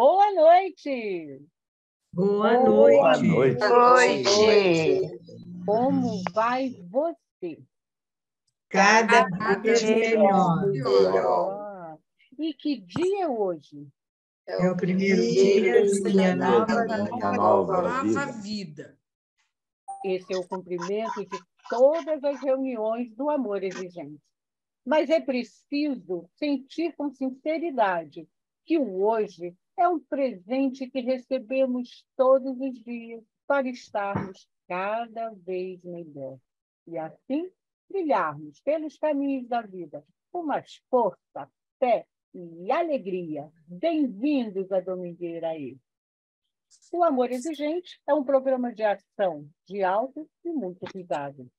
Boa noite! Boa Boa noite. noite. Como vai você? Cada vez Melhor. melhor. Ah, e que dia é hoje? É o primeiro dia de minha nova vida. Esse é o cumprimento de todas as reuniões do amor exigente. Mas é preciso sentir com sinceridade que o hoje é um presente que recebemos todos os dias para estarmos cada vez melhor. E assim brilharmos pelos caminhos da vida com mais força, fé e alegria. Bem-vindos à Domingueira aí. O Amor Exigente é um programa de ação, diálogo e muito cuidado,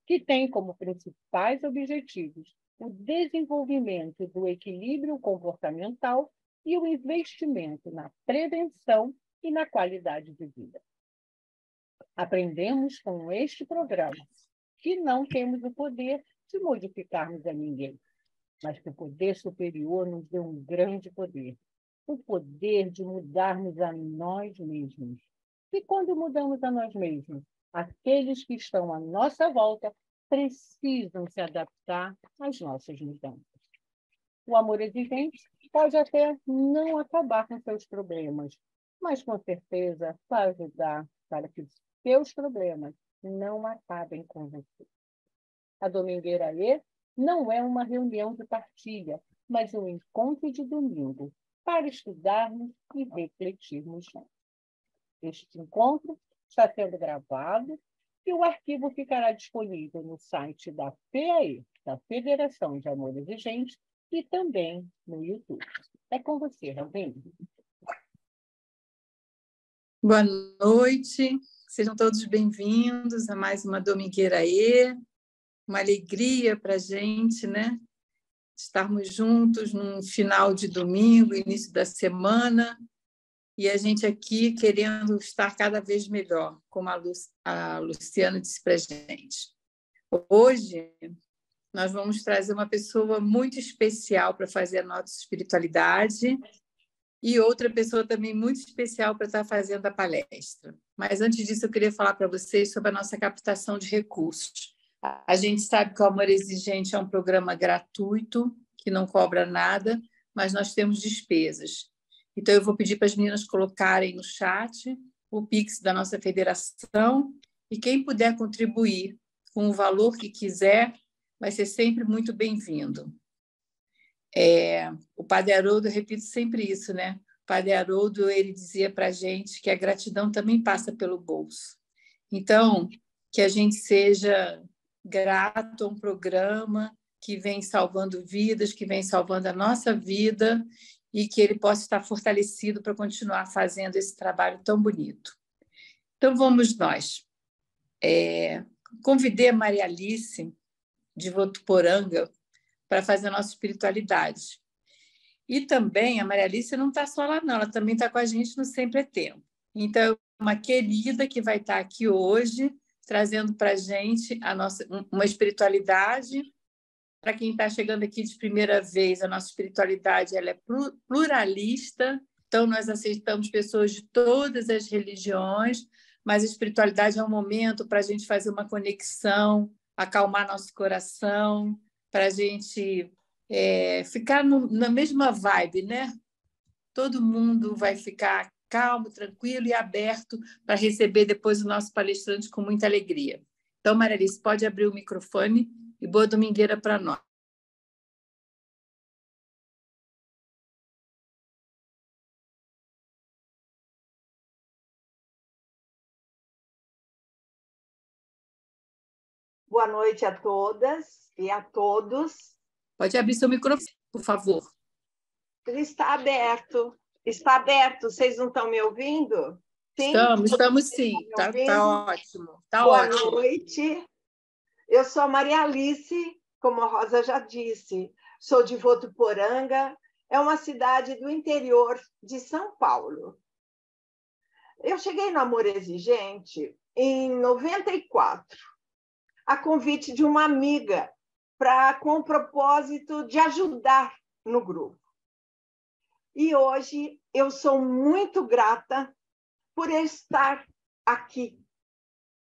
que tem como principais objetivos o desenvolvimento do equilíbrio comportamental e o investimento na prevenção e na qualidade de vida. Aprendemos com este programa que não temos o poder de modificarmos a ninguém, mas que o poder superior nos deu um grande poder, o poder de mudarmos a nós mesmos. E quando mudamos a nós mesmos, aqueles que estão à nossa volta precisam se adaptar às nossas mudanças. O amor exigente pode até não acabar com seus problemas, mas com certeza vai ajudar para que os seus problemas não acabem com você. A Domingueira E não é uma reunião de partilha, mas um encontro de domingo para estudarmos e refletirmos juntos. Este encontro está sendo gravado e o arquivo ficará disponível no site da FEAE, da Federação de Amor Exigente, e também no YouTube. É com você, Ravine. Boa noite, sejam todos bem-vindos a mais uma Domingueira E. Uma alegria para a gente, né? Estarmos juntos num final de domingo, início da semana, e a gente aqui querendo estar cada vez melhor, como a Luciana disse para a gente. Hoje, nós vamos trazer uma pessoa muito especial para fazer a nossa espiritualidade e outra pessoa também muito especial para estar fazendo a palestra. Mas, antes disso, eu queria falar para vocês sobre a nossa captação de recursos. A gente sabe que o Amor Exigente é um programa gratuito, que não cobra nada, mas nós temos despesas. Então, eu vou pedir para as meninas colocarem no chat o Pix da nossa federação e quem puder contribuir com o valor que quiser, vai ser sempre muito bem-vindo. O Padre Haroldo, eu repito sempre isso, né? O Padre Haroldo, ele dizia para a gente que a gratidão também passa pelo bolso. Então, que a gente seja grato a um programa que vem salvando vidas, que vem salvando a nossa vida e que ele possa estar fortalecido para continuar fazendo esse trabalho tão bonito. Então, vamos nós. Convidei a Maria Alice, de Votuporanga, para fazer a nossa espiritualidade. E também a Maria Alice não está só lá, não, ela também está com a gente no Sempre é Tempo. Então, é uma querida que vai estar aqui hoje, trazendo para a gente uma espiritualidade. Para quem está chegando aqui de primeira vez, a nossa espiritualidade ela é pluralista, então nós aceitamos pessoas de todas as religiões, mas a espiritualidade é um momento para a gente fazer uma conexão, acalmar nosso coração, para a gente ficar na mesma vibe, né? Todo mundo vai ficar calmo, tranquilo e aberto para receber depois o nosso palestrante com muita alegria. Então, Maria Alice, pode abrir o microfone e boa domingueira para nós. Boa noite a todas e a todos. Pode abrir seu microfone, por favor. Ele está aberto. Está aberto. Vocês não estão me ouvindo? Sim? Estamos sim. Está ótimo. Boa noite. Eu sou a Maria Alice, como a Rosa já disse. Sou de Votuporanga. É uma cidade do interior de São Paulo. Eu cheguei no Amor Exigente em 94. A convite de uma amiga com o propósito de ajudar no grupo. E hoje eu sou muito grata por estar aqui,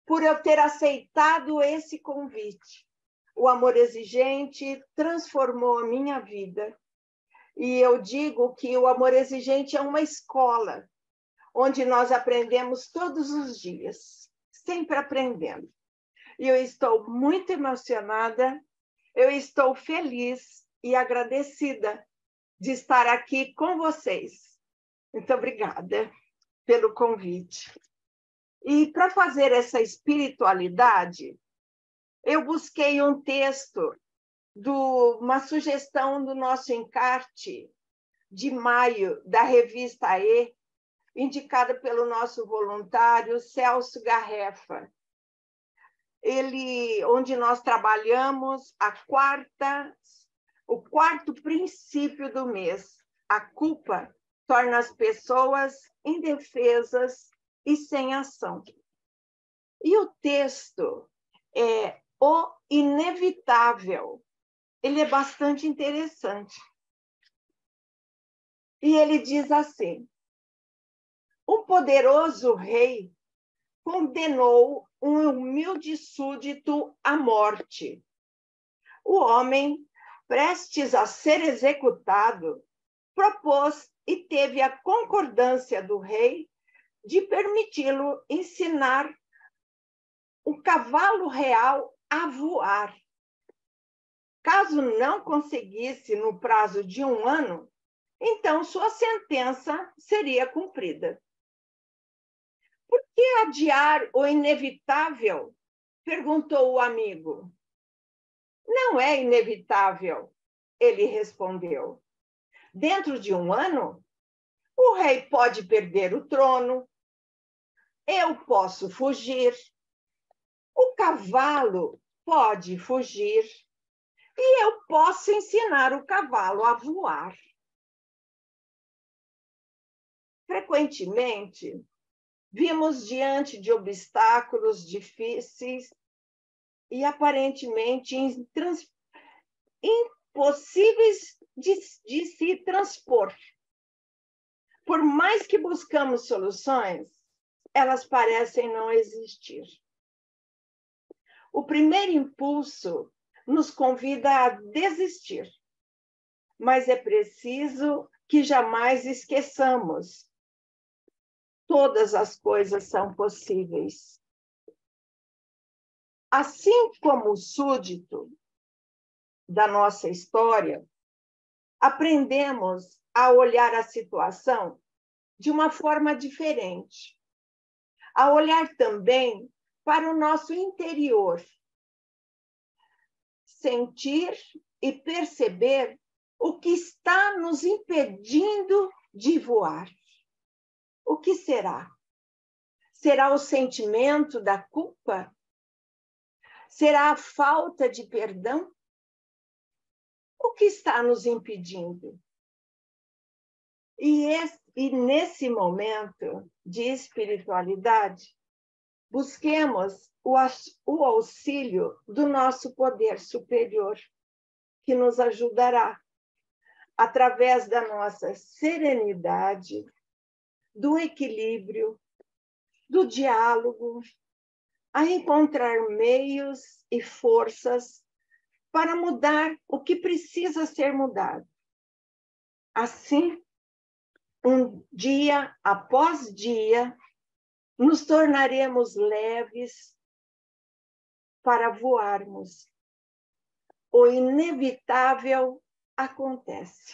por eu ter aceitado esse convite. O Amor Exigente transformou a minha vida. E eu digo que o Amor Exigente é uma escola, onde nós aprendemos todos os dias, sempre aprendendo. E eu estou muito emocionada, eu estou feliz e agradecida de estar aqui com vocês. Muito obrigada pelo convite. E para fazer essa espiritualidade, eu busquei um texto, uma sugestão do nosso encarte de maio, da revista E, indicada pelo nosso voluntário Celso Garrefa. Onde nós trabalhamos o quarto princípio do mês. A culpa torna as pessoas indefesas e sem ação. E o texto é O Inevitável. Ele é bastante interessante. E ele diz assim: um poderoso rei condenou um humilde súdito à morte. O homem, prestes a ser executado, propôs e teve a concordância do rei de permiti-lo ensinar o cavalo real a voar. Caso não conseguisse no prazo de 1 ano, então sua sentença seria cumprida. Por que adiar o inevitável? Perguntou o amigo. Não é inevitável, ele respondeu. Dentro de 1 ano, o rei pode perder o trono, eu posso fugir, o cavalo pode fugir e eu posso ensinar o cavalo a voar. Frequentemente, vimos diante de obstáculos difíceis e aparentemente impossíveis de se transpor. Por mais que buscamos soluções, elas parecem não existir. O primeiro impulso nos convida a desistir, mas é preciso que jamais esqueçamos: todas as coisas são possíveis. Assim como o súdito da nossa história, aprendemos a olhar a situação de uma forma diferente, a olhar também para o nosso interior, sentir e perceber o que está nos impedindo de voar. O que será? Será o sentimento da culpa? Será a falta de perdão? O que está nos impedindo? E nesse momento de espiritualidade, busquemos o auxílio do nosso poder superior, que nos ajudará, através da nossa serenidade, do equilíbrio, do diálogo, a encontrar meios e forças para mudar o que precisa ser mudado. Assim, dia após dia, nos tornaremos leves para voarmos. O inevitável acontece,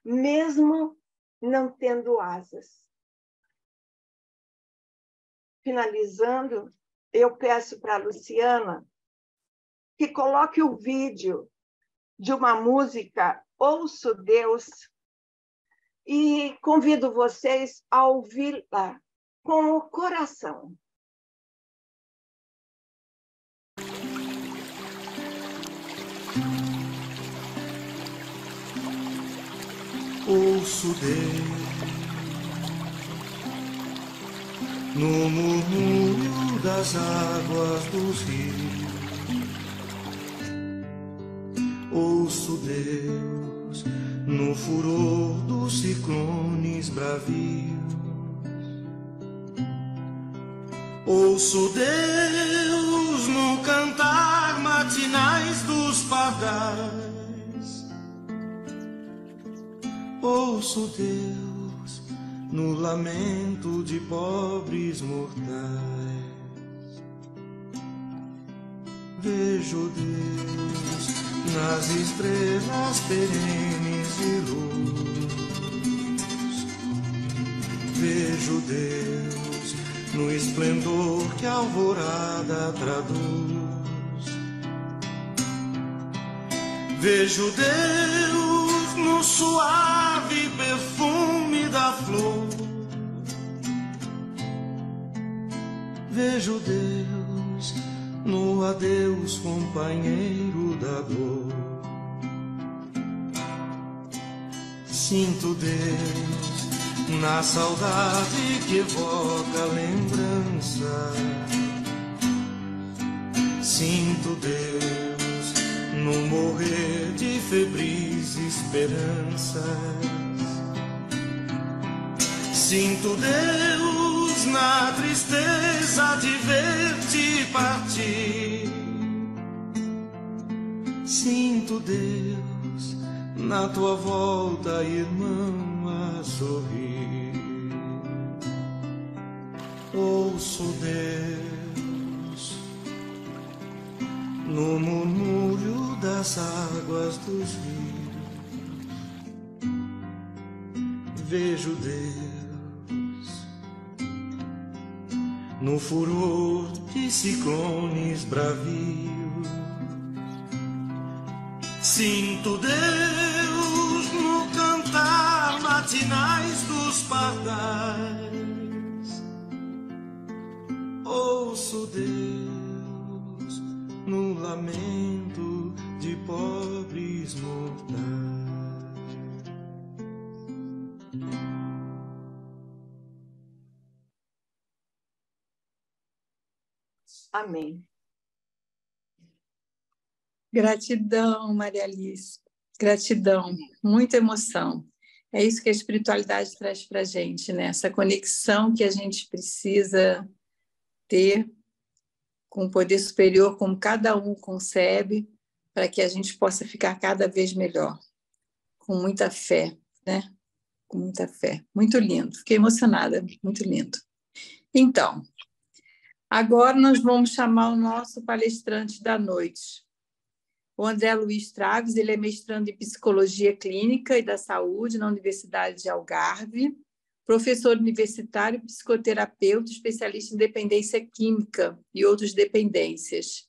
mesmo não tendo asas. Finalizando, eu peço para a Luciana que coloque o vídeo de uma música Ouço Deus e convido vocês a ouvi-la com o coração. Ouço Deus no murmúrio das águas dos rios. Ouço Deus no furor dos ciclones bravios. Ouço Deus no cantar matinais dos pardais. Ouço Deus no lamento de pobres mortais. Vejo Deus nas estrelas perenes de luz. Vejo Deus no esplendor que a alvorada traduz. Vejo Deus no suave perfume da flor. Vejo Deus no adeus, companheiro da dor. Sinto Deus na saudade que evoca lembrança. Sinto Deus no morrer de febris esperanças. Sinto Deus na tristeza de ver-te partir. Sinto Deus na tua volta, irmão, a sorrir. Ouço Deus no murmúrio das águas dos rios. Vejo Deus no furor de ciclones bravios. Sinto Deus no cantar matinais dos pardais. Ouço Deus no lamento de pobres mortais. Amém. Gratidão, Maria Alice. Gratidão, muita emoção. É isso que a espiritualidade traz para a gente, né? Essa conexão que a gente precisa ter com o poder superior, como cada um concebe, para que a gente possa ficar cada vez melhor. Com muita fé, né? Com muita fé. Muito lindo. Fiquei emocionada, muito lindo. Então, agora nós vamos chamar o nosso palestrante da noite. O André Luiz Traves, ele é mestrando em Psicologia Clínica e da Saúde na Universidade de Algarve, professor universitário, psicoterapeuta, especialista em dependência química e outras dependências.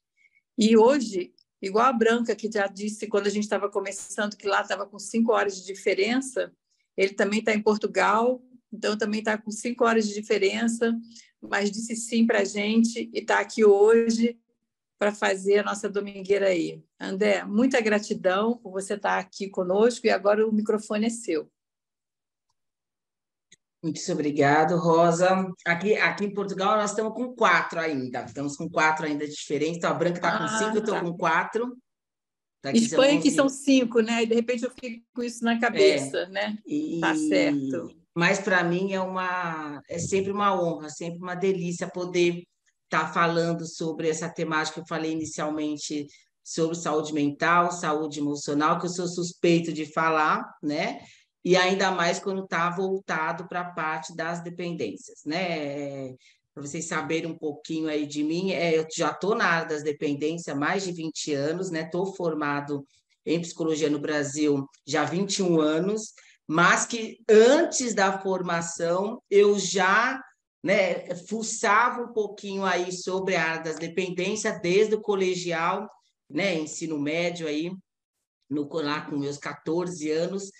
E hoje, igual a Branca, que já disse quando a gente estava começando que lá estava com 5 horas de diferença, ele também está em Portugal, então também está com 5 horas de diferença, mas disse sim para a gente e está aqui hoje para fazer a nossa domingueira aí. André, muita gratidão por você estar aqui conosco e agora o microfone é seu. Muito obrigado, Rosa. Aqui em Portugal nós estamos com 4 ainda. Estamos com 4 ainda de diferença. Então, a Branca está com 5, eu estou com 4. Espanha que são 5, né? E de repente eu fico com isso na cabeça, né? Tá certo. Mas para mim é sempre uma honra, sempre uma delícia poder estar falando sobre essa temática que eu falei inicialmente, sobre saúde mental, saúde emocional, que eu sou suspeito de falar, né? E ainda mais quando está voltado para a parte das dependências, né? Para vocês saberem um pouquinho aí de mim, eu já estou na área das dependências há mais de 20 anos, né? Estou formado em psicologia no Brasil já há 21 anos, mas que antes da formação eu já, né, fuçava um pouquinho aí sobre a área das dependências desde o colegial, né, ensino médio aí, lá com meus 14 anos,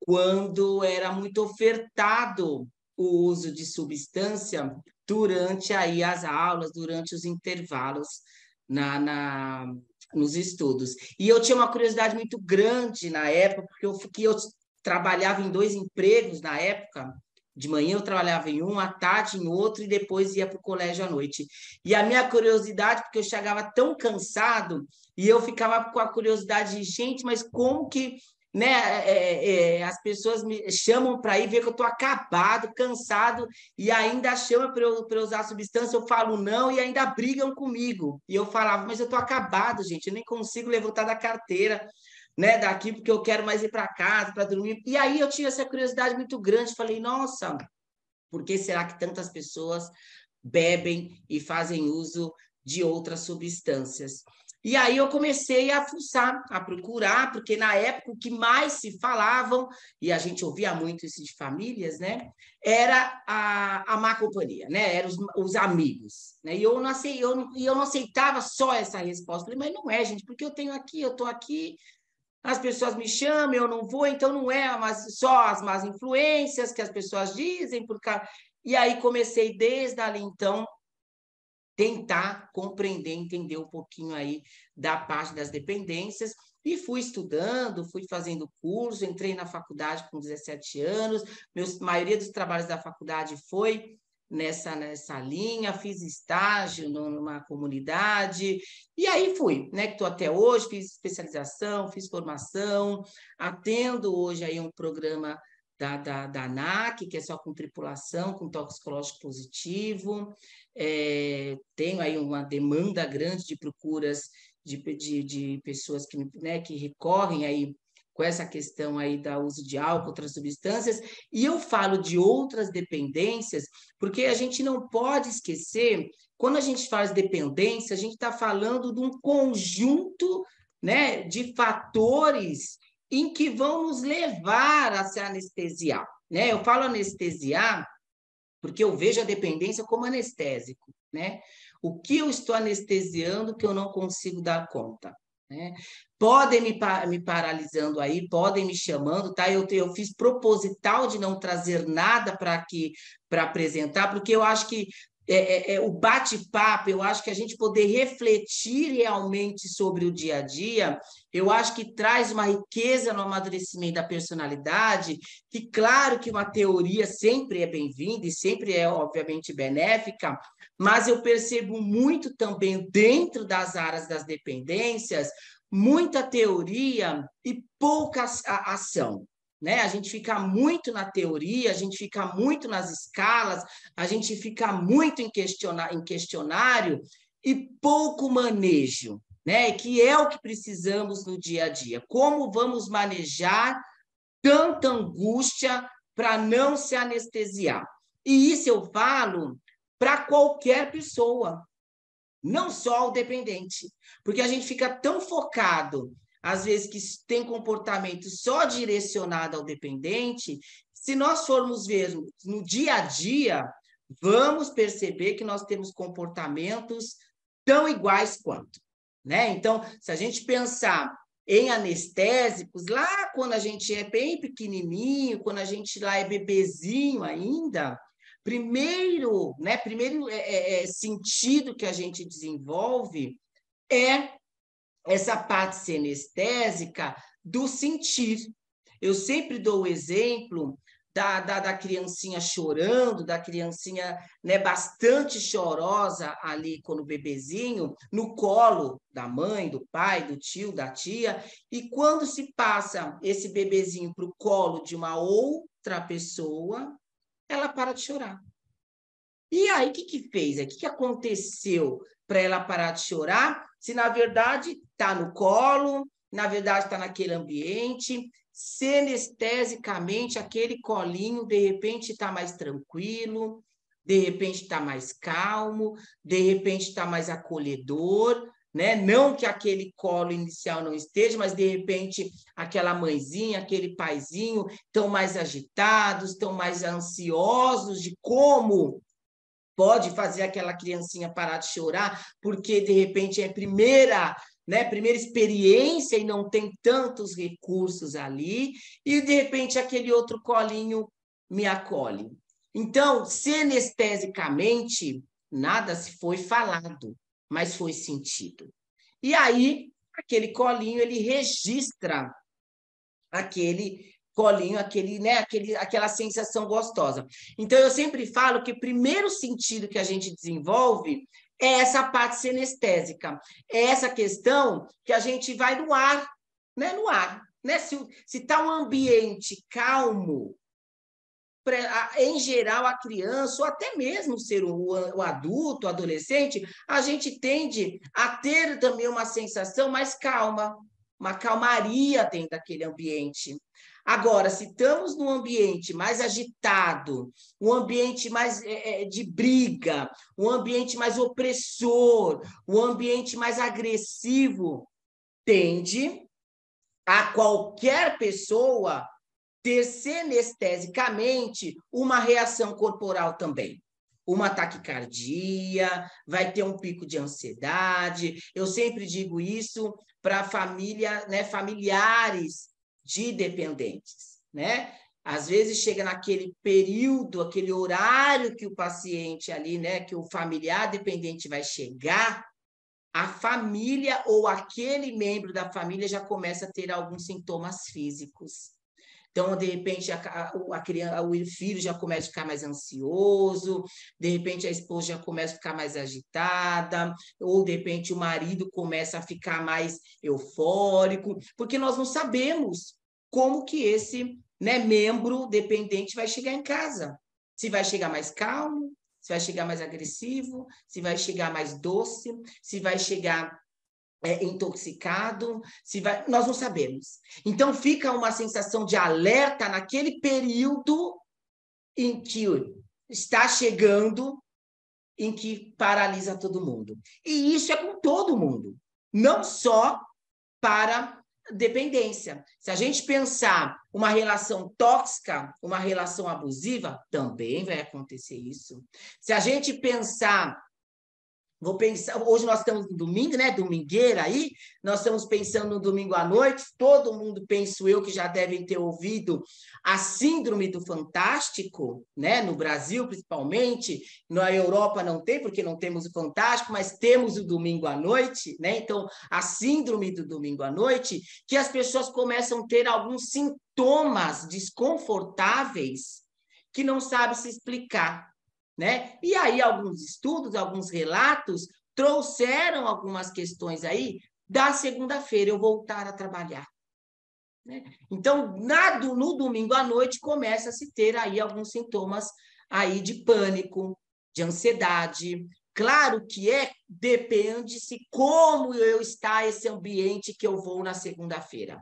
quando era muito ofertado o uso de substância durante aí as aulas, durante os intervalos nos estudos. E eu tinha uma curiosidade muito grande na época, porque eu trabalhava em 2 empregos na época. De manhã eu trabalhava em um, à tarde em outro, e depois ia para o colégio à noite. E a minha curiosidade, porque eu chegava tão cansado, e eu ficava com a curiosidade de, gente, mas como que né? As pessoas me chamam para ir ver que eu estou acabado, cansado, e ainda chamam para eu usar substância, eu falo não, e ainda brigam comigo. E eu falava, mas eu estou acabado, gente, eu nem consigo levantar da carteira, né, daqui, porque eu quero mais ir para casa, para dormir. E aí eu tinha essa curiosidade muito grande, falei, nossa, por que será que tantas pessoas bebem e fazem uso de outras substâncias? E aí eu comecei a fuçar, a procurar, porque na época o que mais se falavam, e a gente ouvia muito isso de famílias, né? Era a má companhia, né? Eram os amigos. Né? E eu não aceitava só essa resposta. Falei, mas não é, gente, porque eu tenho aqui, eu estou aqui, as pessoas me chamam, eu não vou, então não é só as más influências que as pessoas dizem. E aí comecei desde ali, então, tentar compreender, entender um pouquinho aí da parte das dependências, e fui estudando, fui fazendo curso, entrei na faculdade com 17 anos, a maioria dos trabalhos da faculdade foi nessa linha, fiz estágio numa comunidade, e aí fui, né, que estou até hoje, fiz especialização, fiz formação, atendo hoje aí um programa da ANAC, que é só com tripulação, com toxicológico positivo. Tenho aí uma demanda grande de procuras de pessoas que, né, que recorrem aí com essa questão aí do uso de álcool, outras substâncias, e eu falo de outras dependências, porque a gente não pode esquecer, quando a gente faz dependência, a gente está falando de um conjunto, né, de fatores em que vão nos levar a se anestesiar, né? Eu falo anestesiar porque eu vejo a dependência como anestésico, né? O que eu estou anestesiando que eu não consigo dar conta, né? Podem me paralisando aí, podem me chamando, tá? Eu fiz proposital de não trazer nada para apresentar, porque eu acho que o bate-papo, eu acho que a gente poder refletir realmente sobre o dia a dia, eu acho que traz uma riqueza no amadurecimento da personalidade, que claro que uma teoria sempre é bem-vinda e sempre é, obviamente, benéfica, mas eu percebo muito também dentro das áreas das dependências, muita teoria e pouca ação. Né? A gente fica muito na teoria, a gente fica muito nas escalas, a gente fica muito em questionário e pouco manejo, né? Que é o que precisamos no dia a dia. Como vamos manejar tanta angústia para não se anestesiar? E isso eu falo para qualquer pessoa, não só o dependente, porque a gente fica tão focado às vezes que tem comportamento só direcionado ao dependente, se nós formos ver no dia a dia, vamos perceber que nós temos comportamentos tão iguais quanto, né? Então, se a gente pensar em anestésicos, lá quando a gente é bem pequenininho, quando a gente lá é bebezinho ainda, primeiro sentido que a gente desenvolve é essa parte sinestésica do sentir. Eu sempre dou o exemplo da criancinha chorando, da criancinha, né, bastante chorosa ali quando bebezinho, no colo da mãe, do pai, do tio, da tia, e quando se passa esse bebezinho para o colo de uma outra pessoa, ela para de chorar. E aí, o que fez? O que aconteceu para ela parar de chorar? Se, na verdade, está no colo, na verdade, está naquele ambiente, sinestesicamente, aquele colinho, de repente, está mais tranquilo, de repente, está mais calmo, de repente, está mais acolhedor, né? Não que aquele colo inicial não esteja, mas, de repente, aquela mãezinha, aquele paizinho estão mais agitados, estão mais ansiosos de como pode fazer aquela criancinha parar de chorar, porque, de repente, é a primeira experiência e não tem tantos recursos ali, e, de repente, aquele outro colinho me acolhe. Então, sinestesicamente, nada se foi falado, mas foi sentido. E aí, aquele colinho, ele registra aquele colinho, aquela sensação gostosa. Então, eu sempre falo que o primeiro sentido que a gente desenvolve é essa parte sinestésica, é essa questão que a gente vai no ar, né? No ar. né? Se está um ambiente calmo, em geral, a criança, ou até mesmo ser o adulto, o adolescente, a gente tende a ter também uma sensação mais calma, uma calmaria dentro daquele ambiente. Agora, se estamos num ambiente mais agitado, um ambiente mais de briga, um ambiente mais opressor, um ambiente mais agressivo, tende a qualquer pessoa ter sinestesicamente uma reação corporal também. Uma taquicardia, vai ter um pico de ansiedade. Eu sempre digo isso para família, né, familiares de dependentes, né? Às vezes chega naquele período, aquele horário que o paciente ali, né, que o familiar dependente vai chegar, a família ou aquele membro da família já começa a ter alguns sintomas físicos. Então, de repente, a criança, o filho já começa a ficar mais ansioso, de repente a esposa já começa a ficar mais agitada, ou de repente o marido começa a ficar mais eufórico, porque nós não sabemos como que esse, né, membro dependente vai chegar em casa. Se vai chegar mais calmo, se vai chegar mais agressivo, se vai chegar mais doce, se vai chegar intoxicado, nós não sabemos. Então, fica uma sensação de alerta naquele período em que está chegando, em que paralisa todo mundo. E isso é com todo mundo, não só para dependência. Se a gente pensar uma relação tóxica, uma relação abusiva, também vai acontecer isso. Se a gente pensar... hoje nós estamos no domingo, né? Domingueira aí, nós estamos pensando no domingo à noite, todo mundo, penso eu, que já devem ter ouvido a síndrome do Fantástico, né? No Brasil, principalmente, na Europa não tem, porque não temos o Fantástico, mas temos o domingo à noite, né? Então, a síndrome do domingo à noite, que as pessoas começam a ter alguns sintomas desconfortáveis que não sabem se explicar, né? E aí alguns estudos, alguns relatos trouxeram algumas questões aí da segunda-feira eu voltar a trabalhar, né? Então, no domingo à noite começa a se ter aí alguns sintomas aí de pânico, de ansiedade. Claro que depende-se como está esse ambiente que eu vou na segunda-feira.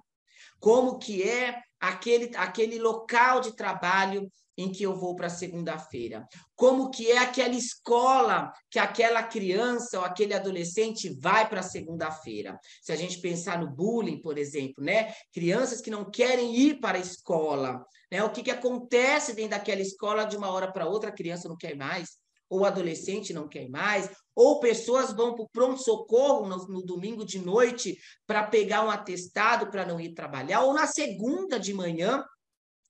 Como que é aquele local de trabalho em que eu vou para segunda-feira? Como que é aquela escola que aquela criança ou aquele adolescente vai para segunda-feira? Se a gente pensar no bullying, por exemplo, né? Crianças que não querem ir para a escola, né? O que acontece dentro daquela escola de uma hora para outra, a criança não quer mais, ou o adolescente não quer mais, ou pessoas vão para o pronto-socorro no domingo de noite para pegar um atestado para não ir trabalhar, ou na segunda de manhã,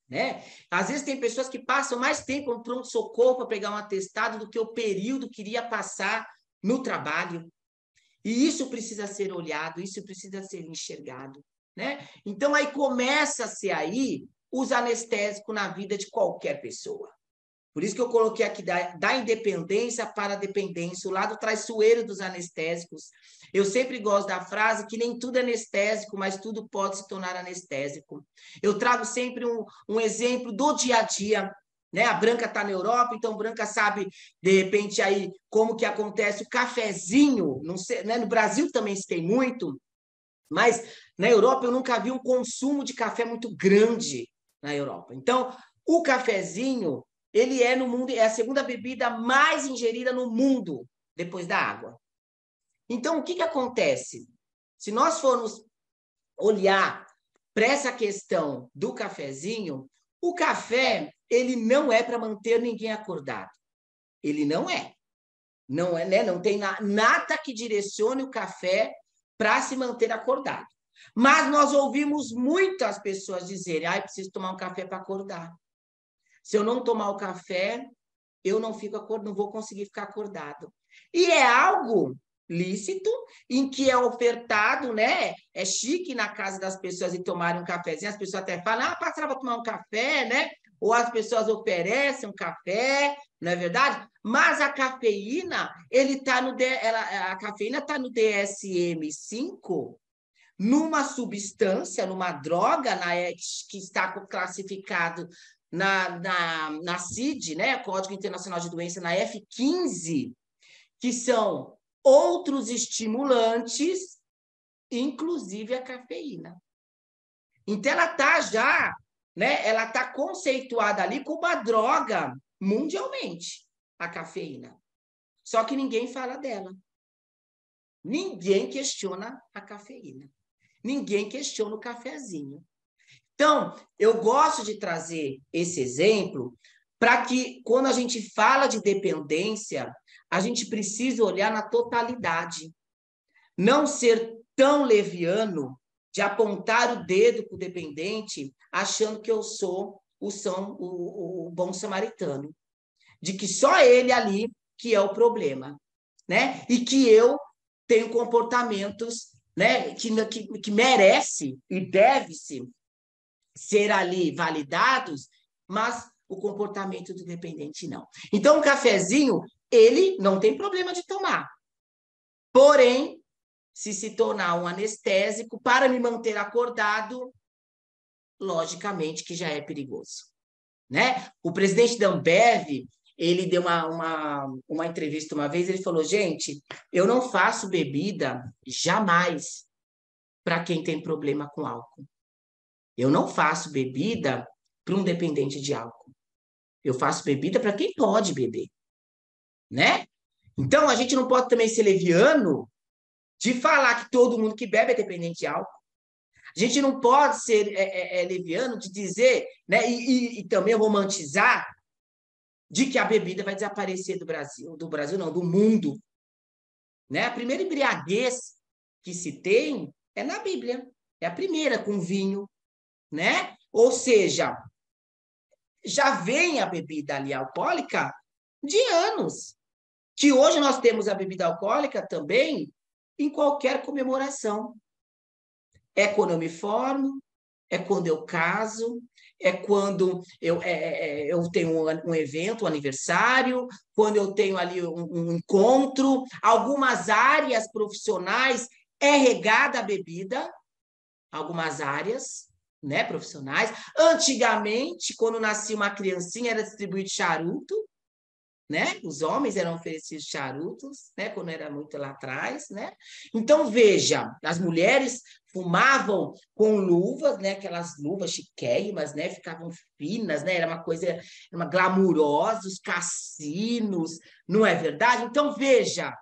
né? Às vezes tem pessoas que passam mais tempo no pronto-socorro para pegar um atestado do que o período que iria passar no trabalho. E isso precisa ser olhado, isso precisa ser enxergado, né? Então, aí começa-se aí os anestésicos na vida de qualquer pessoa. Por isso que eu coloquei aqui da independência para a dependência, o lado traiçoeiro dos anestésicos. Eu sempre gosto da frase que nem tudo é anestésico, mas tudo pode se tornar anestésico. Eu trago sempre um exemplo do dia a dia, né? A Branca está na Europa, então a Branca sabe, de repente, aí como que acontece o cafezinho. Não sei, né? No Brasil também se tem muito, mas na Europa eu nunca vi um consumo de café muito grande na Europa. Então, o cafezinho... ele no mundo, é a segunda bebida mais ingerida no mundo, depois da água. Então, o que acontece? Se nós formos olhar para essa questão do cafezinho, o café, ele não é para manter ninguém acordado. Ele não é. Não é, né? Não tem nada que direcione o café para se manter acordado. Mas nós ouvimos muitas pessoas dizerem, preciso tomar um café para acordar. Se eu não tomar o café, eu não vou conseguir ficar acordado. E é algo lícito, em que é ofertado, né? É chique na casa das pessoas e tomarem um cafezinho. As pessoas até falam, passar para tomar um café, né? Ou as pessoas oferecem um café, não é verdade? Mas a cafeína, a cafeína está no DSM-5, numa substância, numa droga que está classificado na CID, né, Código Internacional de Doença, na F15, que são outros estimulantes, inclusive a cafeína. Então, ela está já, né, ela está conceituada ali como uma droga mundialmente, a cafeína. Só que ninguém fala dela. Ninguém questiona a cafeína. Ninguém questiona o cafezinho. Então, eu gosto de trazer esse exemplo para que, quando a gente fala de dependência, a gente precisa olhar na totalidade. Não ser tão leviano de apontar o dedo para o dependente, achando que eu sou o bom samaritano. De que só ele ali que é o problema, né? E que eu tenho comportamentos, né, que merece e deve-se ser ali validados, mas o comportamento do dependente não. Então, o cafezinho, ele não tem problema de tomar. Porém, se tornar um anestésico para me manter acordado, logicamente que já é perigoso, né? O presidente da Ambev, ele deu uma entrevista uma vez, ele falou, gente, eu não faço bebida jamais para quem tem problema com álcool. Eu não faço bebida para um dependente de álcool. Eu faço bebida para quem pode beber, né? Então, a gente não pode também ser leviano de falar que todo mundo que bebe é dependente de álcool. A gente não pode ser leviano de dizer, né, e também romantizar de que a bebida vai desaparecer do Brasil não, do mundo. Né? A primeira embriaguez que se tem é na Bíblia. É a primeira, com vinho. Né? Ou seja, já vem a bebida ali alcoólica de anos. Que hoje nós temos a bebida alcoólica também em qualquer comemoração. É quando eu me formo, é quando eu caso, é quando eu tenho um evento, um aniversário, quando eu tenho ali um encontro. Algumas áreas profissionais é regada a bebida, algumas áreas, né, profissionais. Antigamente, quando nascia uma criancinha, era distribuído charuto, né? Os homens eram oferecidos charutos, né? Quando era muito lá atrás, né? Então, veja, as mulheres fumavam com luvas, né? Aquelas luvas chiquérrimas, né? Ficavam finas, né? Era uma coisa glamurosa, os cassinos, não é verdade? Então, veja,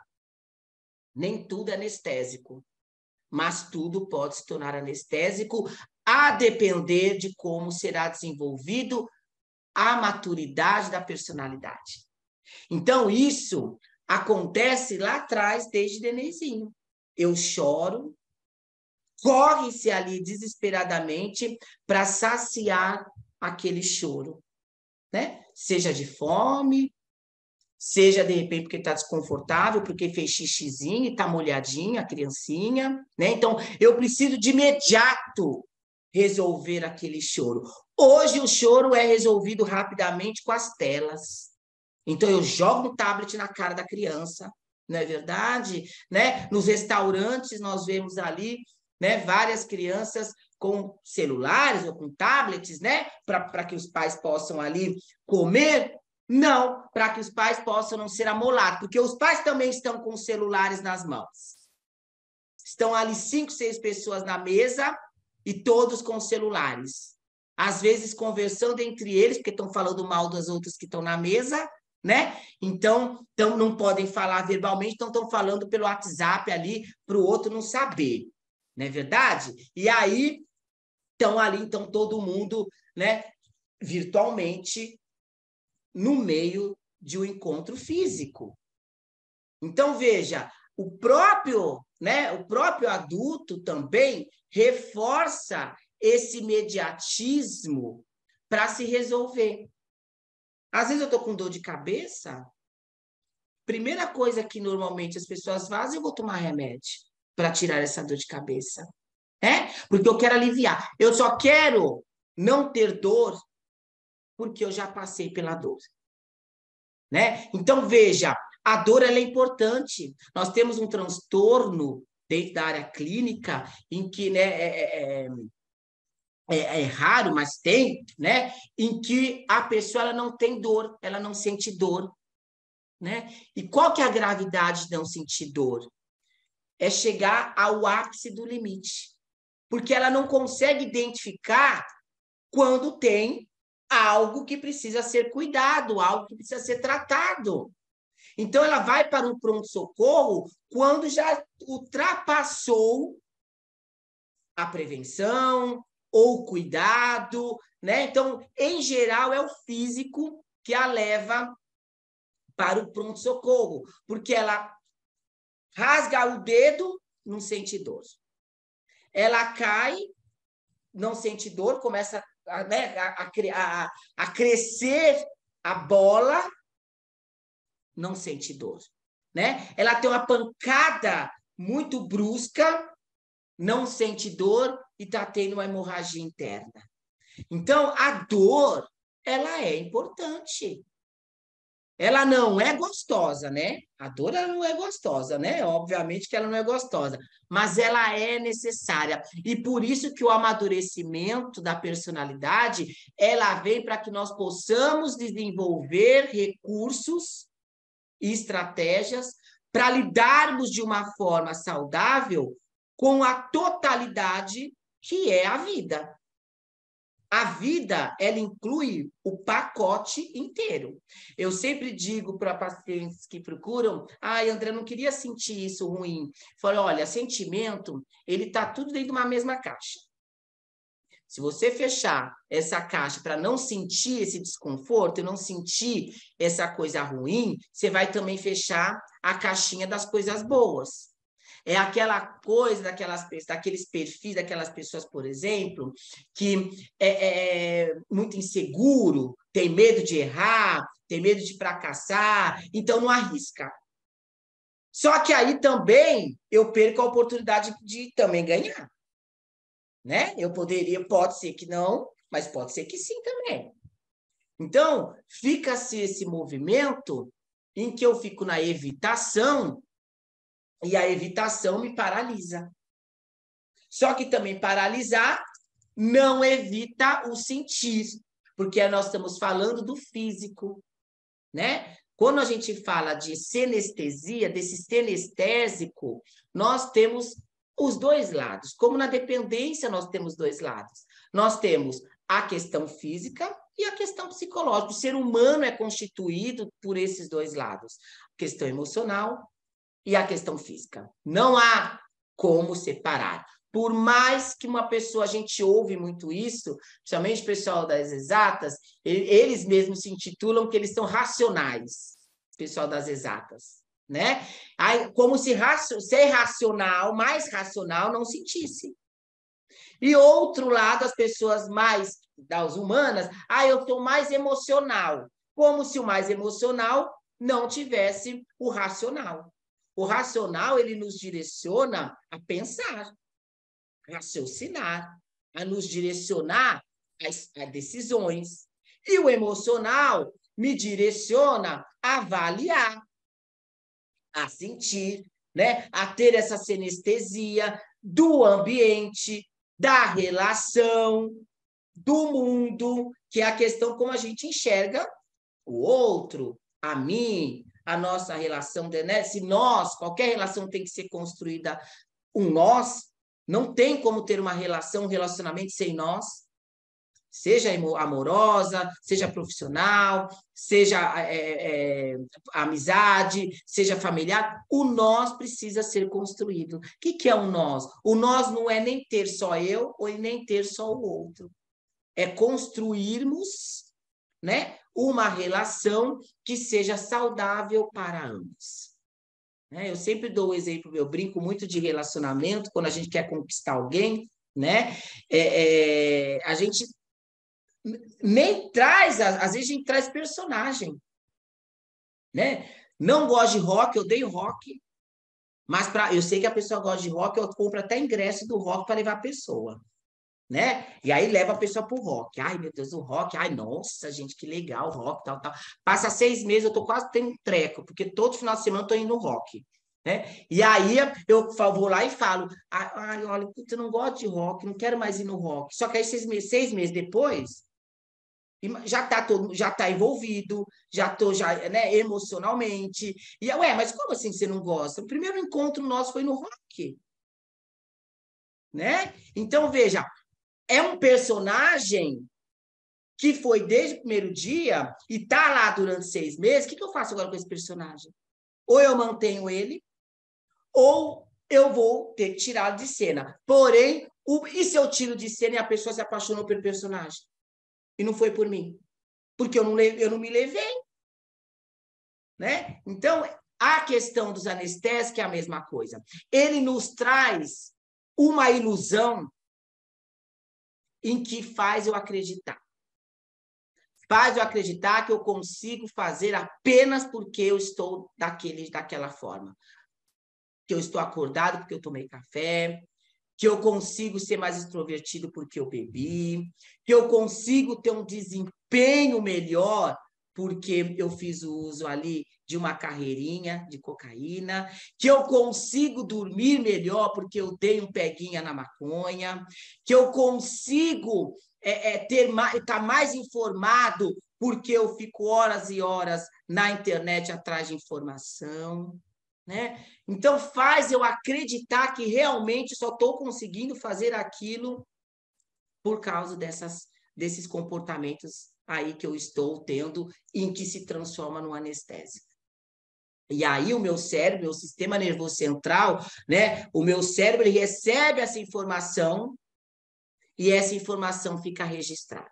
nem tudo é anestésico, mas tudo pode se tornar anestésico a depender de como será desenvolvido a maturidade da personalidade. Então, isso acontece lá atrás, desde nenenzinho. Eu choro, corre-se ali desesperadamente para saciar aquele choro, né? Seja de fome, seja, de repente, porque está desconfortável, porque fez xixizinho e está molhadinha a criancinha, né? Então, eu preciso de imediato resolver aquele choro. Hoje, o choro é resolvido rapidamente com as telas. Então, eu jogo um tablet na cara da criança, não é verdade? Né? Nos restaurantes, nós vemos ali, né, várias crianças com celulares ou com tablets, né, para que os pais possam ali comer. Não, para que os pais possam não ser amolados, porque os pais também estão com celulares nas mãos. Estão ali 5, 6 pessoas na mesa e todos com celulares. Às vezes conversando entre eles, porque estão falando mal das outras que estão na mesa, né? Então não podem falar verbalmente, então estão falando pelo WhatsApp ali para o outro não saber, não é verdade? E aí estão ali, então todo mundo, né, virtualmente no meio de um encontro físico. Então veja, o próprio adulto também reforça esse imediatismo para se resolver. Às vezes eu estou com dor de cabeça, primeira coisa que normalmente as pessoas fazem, eu vou tomar remédio para tirar essa dor de cabeça, né? Porque eu quero aliviar. Eu só quero não ter dor porque eu já passei pela dor, né? Então, veja, a dor ela é importante. Nós temos um transtorno dentro da área clínica, em que, né, é raro, mas tem, né, em que a pessoa ela não tem dor, ela não sente dor, né? E qual que é a gravidade de não sentir dor? É chegar ao ápice do limite, porque ela não consegue identificar quando tem algo que precisa ser cuidado, algo que precisa ser tratado. Então, ela vai para um pronto-socorro quando já ultrapassou a prevenção ou o cuidado, né? Então, em geral, é o físico que a leva para o pronto-socorro, porque ela rasga o dedo, não sente dor. Ela cai, não sente dor, começa a crescer a bola, não sente dor, né? Ela tem uma pancada muito brusca, não sente dor e está tendo uma hemorragia interna. Então, a dor, ela é importante. Ela não é gostosa, né? A dor, ela não é gostosa, né? Obviamente que ela não é gostosa, mas ela é necessária. E por isso que o amadurecimento da personalidade, ela vem para que nós possamos desenvolver recursos e estratégias para lidarmos de uma forma saudável com a totalidade que é a vida. A vida, ela inclui o pacote inteiro. Eu sempre digo para pacientes que procuram, André, não queria sentir isso ruim. Falei, olha, sentimento, ele está tudo dentro de uma mesma caixa. Se você fechar essa caixa para não sentir esse desconforto, não sentir essa coisa ruim, você vai também fechar a caixinha das coisas boas. É aquela coisa daqueles perfis, daquelas pessoas, por exemplo, que é muito inseguro, tem medo de errar, tem medo de fracassar, então não arrisca. Só que aí também eu perco a oportunidade de também ganhar. Né? Pode ser que não, mas pode ser que sim também. Então, fica-se esse movimento em que eu fico na evitação e a evitação me paralisa. Só que também paralisar não evita o sentir, porque nós estamos falando do físico, né? Quando a gente fala de senestesia, desse senestésico, nós temos os dois lados. Como na dependência, nós temos dois lados. Nós temos a questão física e a questão psicológica. O ser humano é constituído por esses dois lados. A questão emocional e a questão física. Não há como separar. Por mais que uma pessoa, a gente ouve muito isso, principalmente o pessoal das exatas, eles mesmos se intitulam que eles são racionais, pessoal das exatas, né? Como se ser racional, mais racional, não sentisse. E outro lado, as pessoas mais das humanas, eu sou mais emocional, como se o mais emocional não tivesse o racional. O racional, ele nos direciona a pensar, a raciocinar, a nos direcionar a decisões. E o emocional me direciona a avaliar, a sentir, né? A ter essa senestesia do ambiente, da relação, do mundo, que é a questão como a gente enxerga o outro, a mim, a nossa relação, né? Se nós, qualquer relação tem que ser construída um nós, não tem como ter uma relação, um relacionamento sem nós, seja amorosa, seja profissional, seja amizade, seja familiar, o nós precisa ser construído. O que é o nós? O nós não é nem ter só eu ou nem ter só o outro. É construirmos, né, uma relação que seja saudável para ambos. Eu sempre dou o exemplo, eu brinco muito de relacionamento, quando a gente quer conquistar alguém, né? A gente nem traz, às vezes a gente traz personagem, né? Não gosto de rock, eu odeio rock, mas eu sei que a pessoa gosta de rock, eu compro até ingresso do rock para levar a pessoa, né? E aí leva a pessoa pro rock. Ai, meu Deus, o rock, ai, nossa, gente, que legal, rock, tal. Passa 6 meses, eu tô quase tendo um treco, porque todo final de semana eu tô indo no rock. né? E aí eu vou lá e falo, olha, eu não gosto de rock, não quero mais ir no rock. Só que aí 6 meses depois, já tá envolvido, já tô né, emocionalmente. E mas como assim você não gosta? O primeiro encontro nosso foi no rock, né? Então, veja, é um personagem que foi desde o primeiro dia e tá lá durante 6 meses. O que eu faço agora com esse personagem? Ou eu mantenho ele, ou eu vou ter que tirá-lo de cena. Porém, e se eu tiro de cena e a pessoa se apaixonou pelo personagem? E não foi por mim? Porque eu não me levei. Né? Então, a questão dos anestésicos é a mesma coisa. Ele nos traz uma ilusão em que faz eu acreditar. Faz eu acreditar que eu consigo fazer apenas porque eu estou daquela forma. Que eu estou acordado porque eu tomei café, que eu consigo ser mais extrovertido porque eu bebi, que eu consigo ter um desempenho melhor porque eu fiz o uso ali de uma carreirinha de cocaína, que eu consigo dormir melhor porque eu dei um peguinha na maconha, que eu consigo estar mais informado porque eu fico horas e horas na internet atrás de informação, né? Então, faz eu acreditar que realmente só estou conseguindo fazer aquilo por causa desses comportamentos aí que eu estou tendo, em que se transforma no anestésico. E aí o meu cérebro, meu sistema nervoso central, né? O meu cérebro ele recebe essa informação e essa informação fica registrada.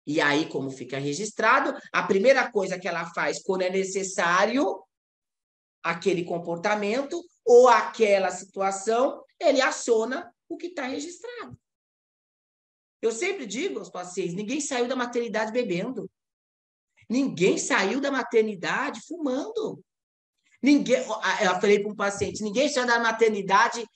E aí, como fica registrado, a primeira coisa que ela faz quando é necessário aquele comportamento ou aquela situação, ele aciona o que está registrado. Eu sempre digo aos pacientes, ninguém saiu da maternidade bebendo. Ninguém saiu da maternidade fumando. Eu falei para um paciente, ninguém saiu da maternidade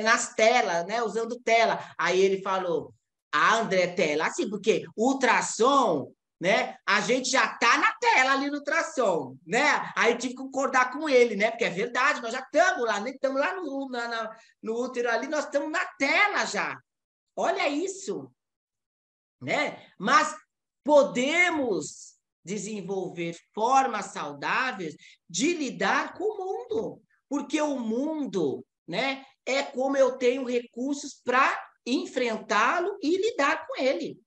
nas telas, né, usando tela. Aí ele falou, André, tela, assim, porque ultrassom, né, a gente já está na tela ali no ultrassom, né? Aí eu tive que concordar com ele, né? Porque é verdade, nós já estamos lá, nem estamos lá no útero ali, nós estamos na tela já. Olha isso, né? Mas podemos desenvolver formas saudáveis de lidar com o mundo, porque o mundo, né, é como eu tenho recursos para enfrentá-lo e lidar com ele.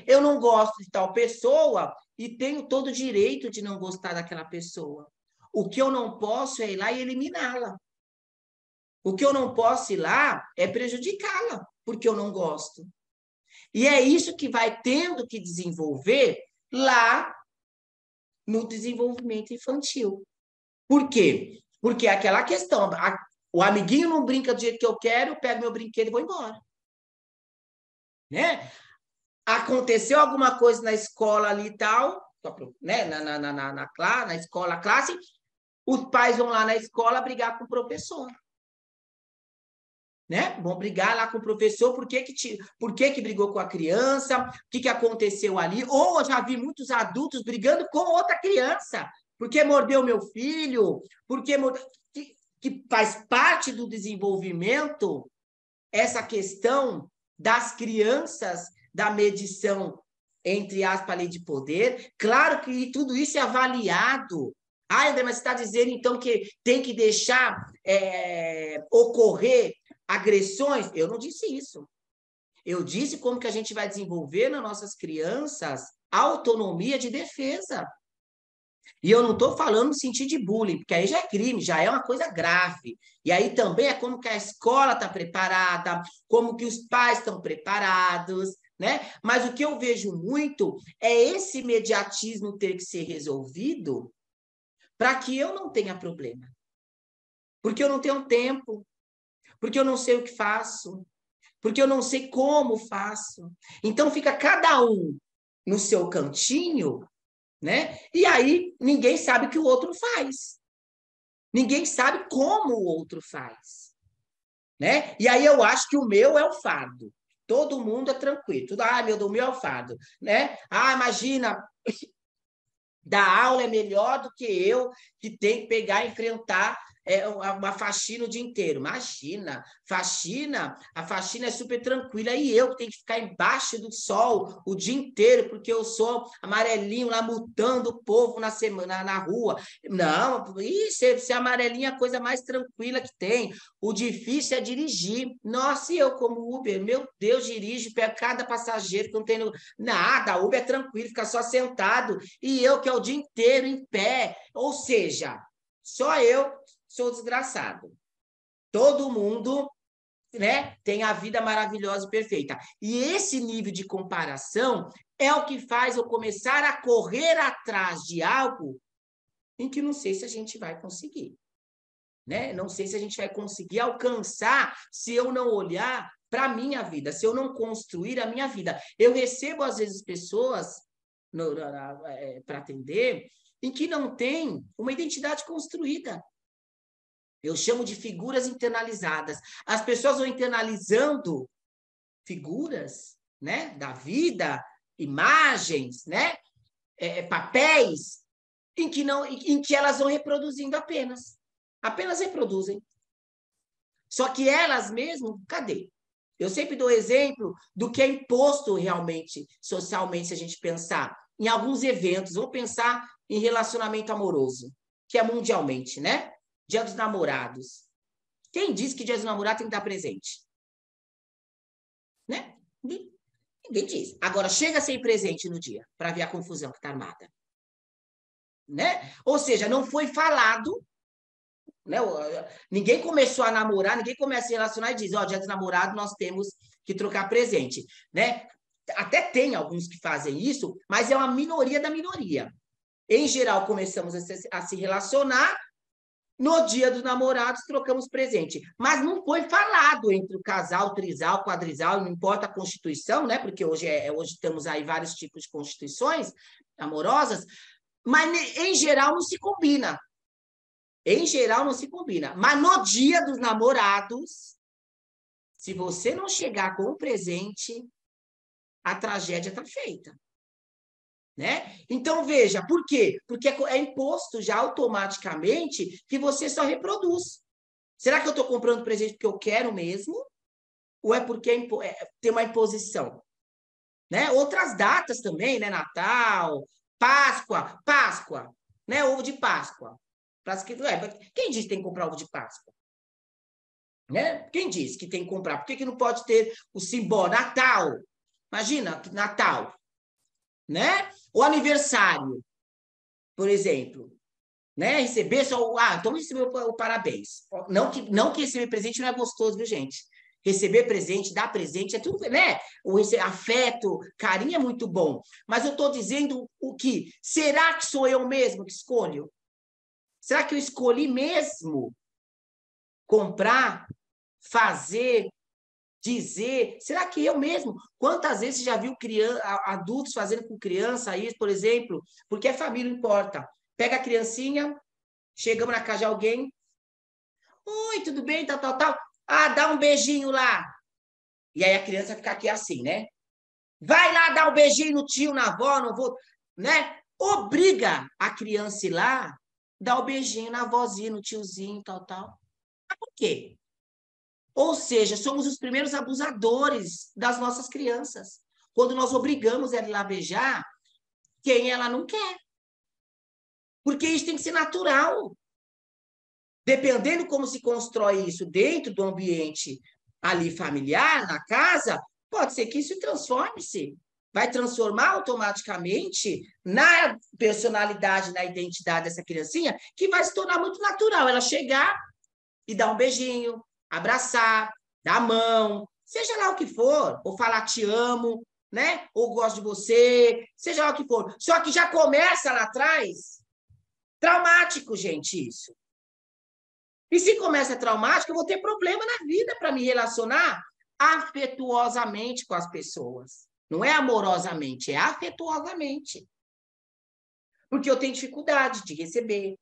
Eu não gosto de tal pessoa e tenho todo o direito de não gostar daquela pessoa. O que eu não posso é ir lá e eliminá-la. O que eu não posso ir lá é prejudicá-la, porque eu não gosto. E é isso que vai tendo que desenvolver lá no desenvolvimento infantil. Por quê? Porque é aquela questão, o amiguinho não brinca do jeito que eu quero, eu pego meu brinquedo e vou embora. Né? Aconteceu alguma coisa na escola ali e tal, né? na escola, classe, os pais vão lá na escola brigar com o professor. Né? Vão brigar lá com o professor, por que brigou com a criança, o que aconteceu ali, ou eu já vi muitos adultos brigando com outra criança, porque mordeu meu filho, que faz parte do desenvolvimento essa questão das crianças, da medição, entre aspas, lei de poder. Claro que tudo isso é avaliado. André, mas você está dizendo, então, que tem que deixar ocorrer agressões? Eu não disse isso. Eu disse como que a gente vai desenvolver nas nossas crianças autonomia de defesa. E eu não estou falando no sentido de bullying, porque aí já é crime, já é uma coisa grave. E aí também é como que a escola está preparada, como que os pais estão preparados, né? Mas o que eu vejo muito é esse imediatismo ter que ser resolvido para que eu não tenha problema. Porque eu não tenho tempo, porque eu não sei o que faço, porque eu não sei como faço. Então fica cada um no seu cantinho, né? E aí ninguém sabe o que o outro faz. Ninguém sabe como o outro faz. Né? E aí eu acho que o meu é o fardo. Todo mundo é tranquilo. Tudo, meu é o fardo. Né? Imagina, Dar aula é melhor do que eu, que tenho que pegar e enfrentar uma faxina o dia inteiro. Imagina, a faxina é super tranquila, e eu que tenho que ficar embaixo do sol o dia inteiro, porque eu sou amarelinho lá multando o povo na rua. Não, ser amarelinho é a coisa mais tranquila que tem. O difícil é dirigir. Nossa, e eu como Uber, meu Deus, dirijo, pego cada passageiro que não tem nada. A Uber é tranquilo, fica só sentado, e eu que é o dia inteiro em pé. Ou seja, só eu sou desgraçado. Todo mundo, né, tem a vida maravilhosa e perfeita. E esse nível de comparação é o que faz eu começar a correr atrás de algo em que não sei se a gente vai conseguir. Né? Não sei se a gente vai conseguir alcançar se eu não olhar para a minha vida, se eu não construir a minha vida. Eu recebo, às vezes, pessoas para atender em que não tem uma identidade construída. Eu chamo de figuras internalizadas. As pessoas vão internalizando figuras, né, da vida, imagens, né, papéis, em que elas vão reproduzindo apenas reproduzem. Só que elas mesmas, cadê? Eu sempre dou exemplo do que é imposto realmente, socialmente, se a gente pensar em alguns eventos. Vamos pensar em relacionamento amoroso, que é mundialmente, né? Dia dos Namorados. Quem disse que Dia dos Namorados tem que dar presente? Né? Ninguém diz. Agora, chega sem presente no dia, para ver a confusão que está armada. Né? Ou seja, não foi falado, né? Ninguém começou a namorar, ninguém começa a se relacionar e diz, Dia dos Namorados nós temos que trocar presente. Né? Até tem alguns que fazem isso, mas é uma minoria da minoria. Em geral, começamos a se relacionar. No Dia dos Namorados, trocamos presente. Mas não foi falado entre o casal, trisal, quadrisal, não importa a constituição, né? Porque hoje temos aí vários tipos de constituições amorosas, mas em geral não se combina. Em geral não se combina. Mas no Dia dos Namorados, se você não chegar com o presente, a tragédia está feita. Né? Então, veja, por quê? Porque é imposto já automaticamente que você só reproduz. Será que eu estou comprando presente porque eu quero mesmo? Ou é porque tem uma imposição? Né? Outras datas também, né? Natal, Páscoa, né? Ovo de Páscoa. Quem disse que tem que comprar ovo de Páscoa? Né? Quem disse que tem que comprar? Por que não pode ter o símbolo Natal? Imagina, Natal. Né? O aniversário, por exemplo, né? Receber só então receber o parabéns. Não que receber presente não é gostoso, viu, gente? Receber presente, dar presente, é tudo, né? Afeto, carinho é muito bom. Mas eu estou dizendo o que? Será que sou eu mesmo que escolho? Será que eu escolhi mesmo comprar, fazer, dizer? Será que eu mesmo? Quantas vezes você já viu adultos fazendo com criança isso, por exemplo? Porque a família importa. Pega a criancinha, chegamos na casa de alguém. Oi, tudo bem? Tal. Dá um beijinho lá. E aí a criança fica aqui assim, né? Vai lá dar um beijinho no tio, na avó, não vou, né? Obriga a criança ir lá, dar o beijinho na avózinha, no tiozinho, tal. Mas por quê? Ou seja, somos os primeiros abusadores das nossas crianças. Quando nós obrigamos ela a ir lá beijar quem ela não quer. Porque isso tem que ser natural. Dependendo como se constrói isso dentro do ambiente ali familiar, na casa, pode ser que isso transforme-se. Vai transformar automaticamente na personalidade, na identidade dessa criancinha, que vai se tornar muito natural. Ela chegar e dar um beijinho, abraçar, dar a mão, seja lá o que for, ou falar te amo, né? Ou gosto de você, seja lá o que for. Só que já começa lá atrás traumático, gente, isso. E se começa traumático, eu vou ter problema na vida para me relacionar afetuosamente com as pessoas. Não é amorosamente, é afetuosamente. Porque eu tenho dificuldade de receber,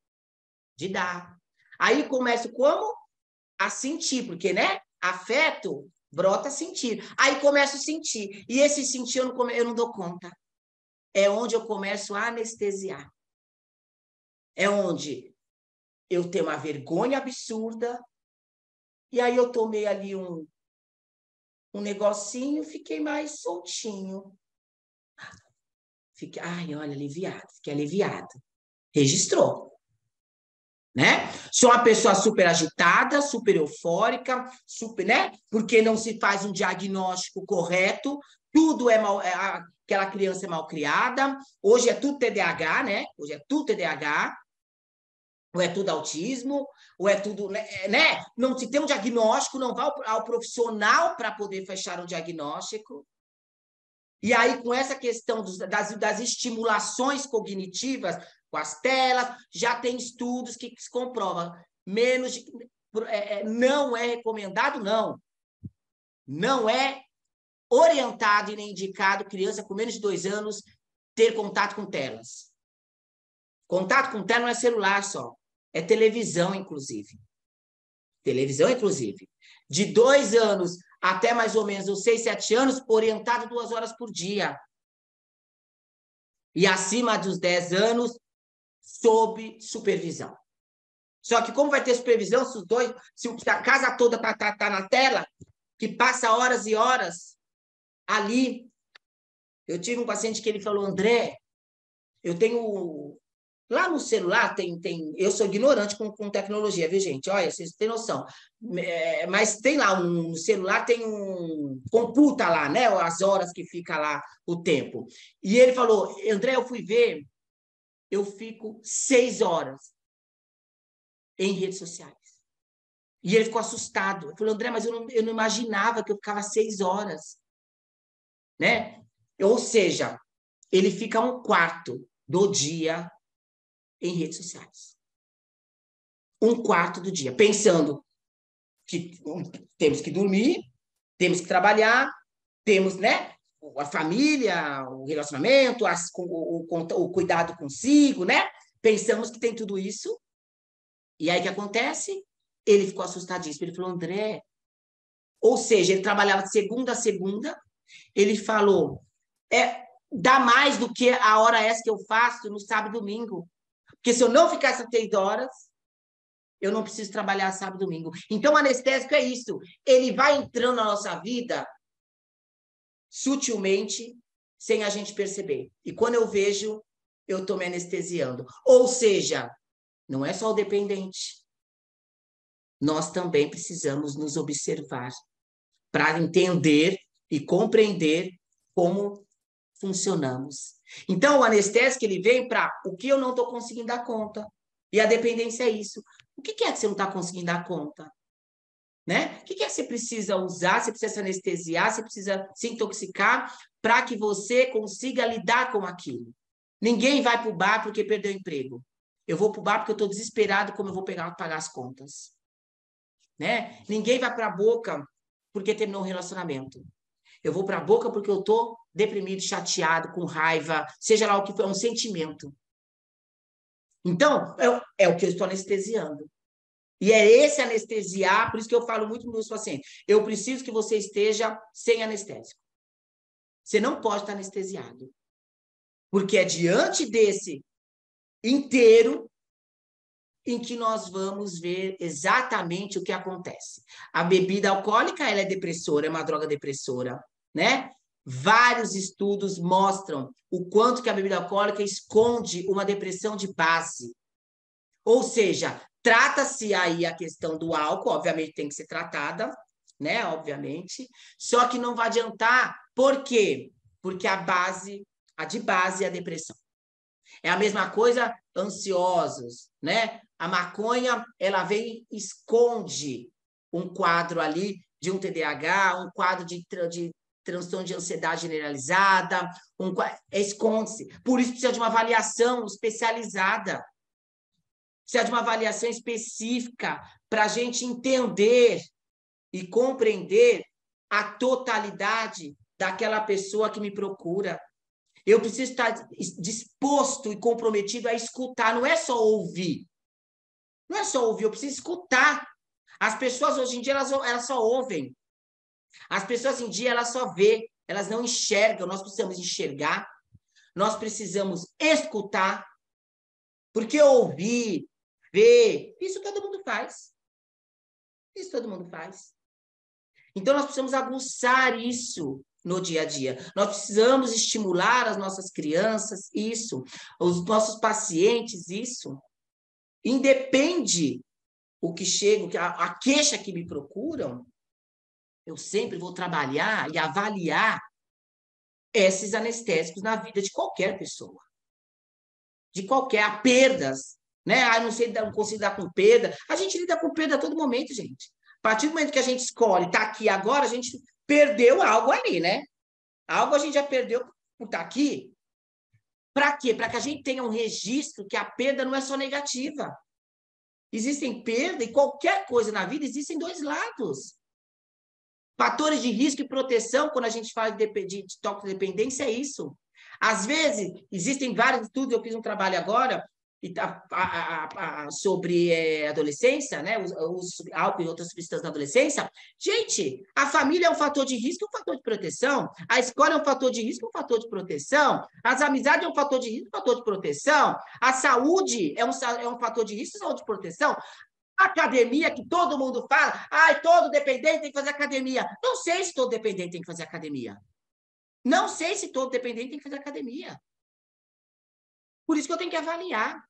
de dar. Aí começo como? A sentir, porque, né? Afeto brota sentir. Aí começo a sentir. E esse sentir eu não dou conta. É onde eu começo a anestesiar. é onde eu tenho uma vergonha absurda, e aí eu tomei ali um negocinho, fiquei mais soltinho. Fiquei, ai, olha, aliviada, fiquei aliviada. Registrou. Né? Sou uma pessoa super agitada, super eufórica, super, né? Porque não se faz um diagnóstico correto, tudo é mal, aquela criança é mal criada, hoje é tudo TDAH, né? Hoje é tudo TDAH, ou é tudo autismo, ou é tudo, né? Não se tem um diagnóstico, não vai ao profissional para poder fechar um diagnóstico. E aí, com essa questão das estimulações cognitivas, com as telas, já tem estudos que se comprovam. Não é recomendado, não. Não é orientado e nem indicado criança com menos de 2 anos ter contato com telas. Contato com tela não é celular só, é televisão, inclusive. Televisão, inclusive. De 2 anos até mais ou menos os 6, 7 anos, orientado 2 horas por dia. E acima dos 10 anos, sob supervisão. Só que como vai ter supervisão se a casa toda tá na tela, que passa horas e horas ali. Eu tive um paciente que ele falou, André, eu tenho... Lá no celular eu sou ignorante com tecnologia, viu, gente? Olha, vocês têm noção. Mas tem lá no celular, tem computa lá, né? As horas que fica lá o tempo. E ele falou, André, eu fui ver, eu fico 6 horas em redes sociais. E ele ficou assustado. Ele falou, André, mas eu não imaginava que eu ficava 6 horas. Né? Ou seja, ele fica 1/4 do dia em redes sociais. 1/4 do dia. Pensando que temos que dormir, temos que trabalhar, temos, né? A família, o relacionamento, o cuidado consigo, né? Pensamos que tem tudo isso. E aí o que acontece? Ele ficou assustadíssimo. Ele falou, André... Ou seja, ele trabalhava de segunda a segunda. Ele falou, dá mais do que a hora essa que eu faço no sábado e domingo. Porque se eu não ficar essas 3 horas, eu não preciso trabalhar sábado e domingo. Então, o anestésico é isso. Ele vai entrando na nossa vida sutilmente, sem a gente perceber. E quando eu vejo, eu estou me anestesiando. Ou seja, não é só o dependente. Nós também precisamos nos observar para entender e compreender como funcionamos. Então, o anestésico ele vem para o que eu não estou conseguindo dar conta. E a dependência é isso. O que é que você não está conseguindo dar conta? Né? O que é que você precisa usar? Você precisa se anestesiar, você precisa se intoxicar para que você consiga lidar com aquilo. Ninguém vai para o bar porque perdeu o emprego. Eu vou para o bar porque eu estou desesperado como eu vou pagar as contas. Né? Ninguém vai para a boca porque terminou um relacionamento. Eu vou para a boca porque eu estou deprimido, chateado, com raiva, seja lá o que for, é um sentimento. Então, é o que eu estou anestesiando. E é esse anestesiar, por isso que eu falo muito para os meus pacientes, eu preciso que você esteja sem anestésico. Você não pode estar anestesiado. Porque é diante desse inteiro em que nós vamos ver exatamente o que acontece. A bebida alcoólica, ela é depressora, é uma droga depressora, né? Vários estudos mostram o quanto que a bebida alcoólica esconde uma depressão de base. Ou seja, trata-se aí a questão do álcool, obviamente tem que ser tratada, né? Obviamente. Só que não vai adiantar. Por quê? Porque a de base é a depressão. É a mesma coisa, ansiosos, né? A maconha, ela vem e esconde um quadro ali de um TDAH, um quadro de transtorno de ansiedade generalizada, esconde-se. Por isso precisa de uma avaliação especializada. Precisa de uma avaliação específica para a gente entender e compreender a totalidade daquela pessoa que me procura. Eu preciso estar disposto e comprometido a escutar, não é só ouvir. Não é só ouvir, eu preciso escutar. As pessoas hoje em dia, elas só ouvem. As pessoas hoje em dia, elas só vê, elas não enxergam. Nós precisamos enxergar, nós precisamos escutar Porque ouvir, ver, isso todo mundo faz. Isso todo mundo faz. Então, nós precisamos aguçar isso no dia a dia. Nós precisamos estimular as nossas crianças, isso. Os nossos pacientes, isso. Independe o que chega, a queixa que me procuram, eu sempre vou trabalhar e avaliar esses anestésicos na vida de qualquer pessoa. De qualquer, perdas, né? Não sei, não consigo lidar com perda. A gente lida com perda a todo momento, gente. A partir do momento que a gente escolhe estar aqui agora, a gente perdeu algo ali, né? Algo a gente já perdeu por estar aqui. Para quê? Para que a gente tenha um registro que a perda não é só negativa. Existem perdas e qualquer coisa na vida, existem dois lados. Fatores de risco e proteção, quando a gente fala de toxicodependência, é isso. Às vezes, existem vários estudos, eu fiz um trabalho agora sobre adolescência, né? Os álcool e outras substâncias na adolescência. Gente, a família é um fator de risco e um fator de proteção. A escola é um fator de risco e um fator de proteção. As amizades é um fator de risco e um fator de proteção. A saúde é um fator de risco e um fator de proteção. A academia, que todo mundo fala, todo dependente tem que fazer academia. Não sei se todo dependente tem que fazer academia. Não sei se todo dependente tem que fazer academia. Por isso que eu tenho que avaliar.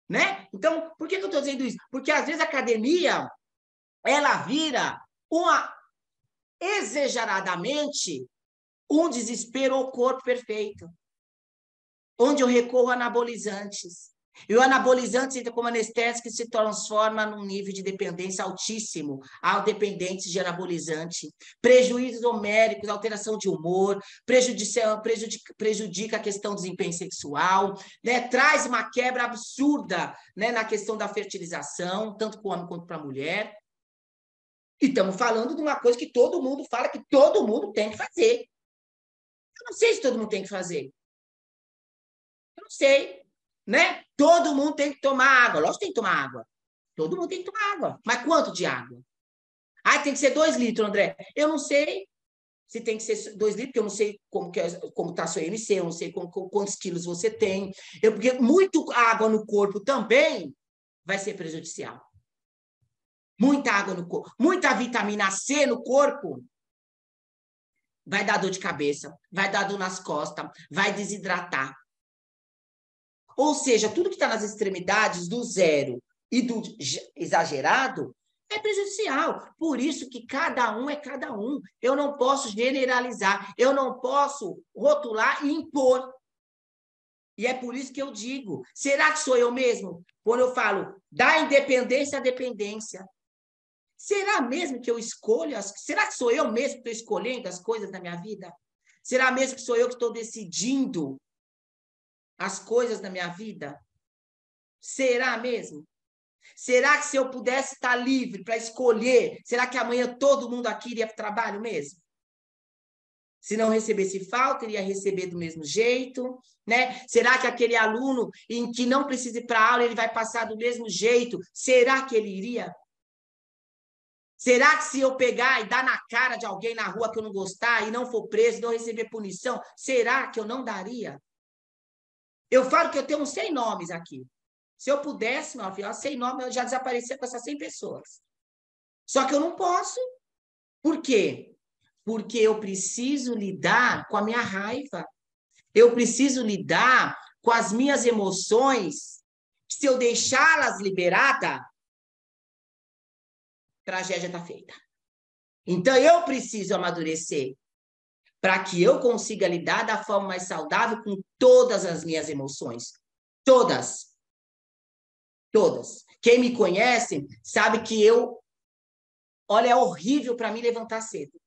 Né? Então, por que eu estou dizendo isso? Porque, às vezes, a academia, ela vira exageradamente um desespero ao corpo perfeito, onde eu recorro a anabolizantes. E o anabolizante entra como anestésico e se transforma num nível de dependência altíssimo, ao dependente de anabolizante, prejuízos homéricos, alteração de humor, prejudica a questão do desempenho sexual, né? Traz uma quebra absurda, né, na questão da fertilização, tanto para o homem quanto para a mulher. E estamos falando de uma coisa que todo mundo fala que todo mundo tem que fazer. Eu não sei se todo mundo tem que fazer. Eu não sei. Né? Todo mundo tem que tomar água. Lógico que tem que tomar água. Todo mundo tem que tomar água. Mas quanto de água? Tem que ser 2 litros, André. Eu não sei se tem que ser 2 litros, porque eu não sei como está a sua IMC, eu não sei quantos quilos você tem. Porque muito água no corpo também vai ser prejudicial. Muita água no corpo, muita vitamina C no corpo vai dar dor de cabeça, vai dar dor nas costas, vai desidratar. Ou seja, tudo que está nas extremidades do zero e do exagerado é prejudicial. Por isso que cada um é cada um. Eu não posso generalizar, eu não posso rotular e impor. E é por isso que eu digo, será que sou eu mesmo? Quando eu falo da independência à dependência. Será mesmo que eu escolho? Será que sou eu mesmo que estou escolhendo as coisas da minha vida? Será mesmo que sou eu que estou decidindo as coisas da minha vida? Será mesmo? Será que se eu pudesse estar livre para escolher, será que amanhã todo mundo aqui iria para o trabalho mesmo? Se não recebesse falta, iria receber do mesmo jeito, né? Será que aquele aluno em que não precisa ir para a aula, ele vai passar do mesmo jeito? Será que ele iria? Será que se eu pegar e dar na cara de alguém na rua que eu não gostar e não for preso, não receber punição, será que eu não daria? Eu falo que eu tenho uns 100 nomes aqui. Se eu pudesse, meu filho, 100 nomes, eu já desaparecia com essas 100 pessoas. Só que eu não posso. Por quê? Porque eu preciso lidar com a minha raiva. Eu preciso lidar com as minhas emoções. Se eu deixá-las liberadas, tragédia está feita. Então, eu preciso amadurecer para que eu consiga lidar da forma mais saudável com todas as minhas emoções. Todas. Todas. Quem me conhece sabe que olha, é horrível para mim levantar cedo.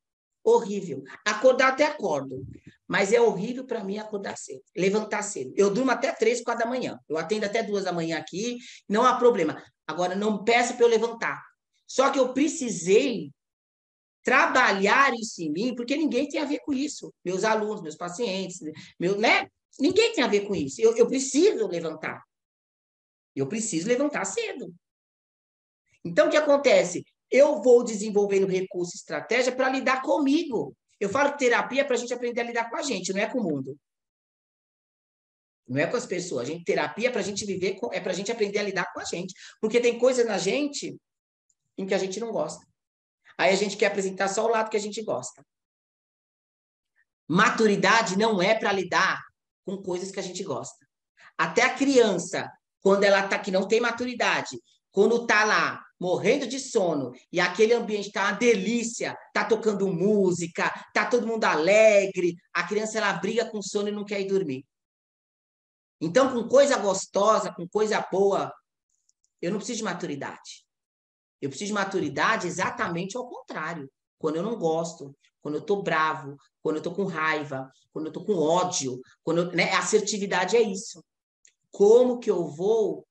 Horrível. Acordar até acordo, mas é horrível para mim acordar cedo, levantar cedo. Eu durmo até 3, 4 da manhã. Eu atendo até 2 da manhã aqui, não há problema. Agora, não peça para eu levantar. Só que eu precisei trabalhar isso em mim, porque ninguém tem a ver com isso. Meus alunos, meus pacientes, né? Ninguém tem a ver com isso. Eu preciso levantar. Eu preciso levantar cedo. Então, o que acontece? Eu vou desenvolvendo recurso e estratégia para lidar comigo. Eu falo que terapia é para a gente aprender a lidar com a gente, não é com o mundo. Não é com as pessoas. A gente, terapia é para a gente viver, é para a gente aprender a lidar com a gente. Porque tem coisas na gente em que a gente não gosta. Aí a gente quer apresentar só o lado que a gente gosta. Maturidade não é para lidar com coisas que a gente gosta. Até a criança, quando ela tá que não tem maturidade, quando tá lá morrendo de sono e aquele ambiente tá uma delícia, tá tocando música, tá todo mundo alegre, a criança ela briga com sono e não quer ir dormir. Então, com coisa gostosa, com coisa boa, eu não preciso de maturidade. Eu preciso de maturidade exatamente ao contrário. Quando eu não gosto, quando eu estou bravo, quando eu estou com raiva, quando eu estou com ódio, né? Assertividade é isso. Como que eu vou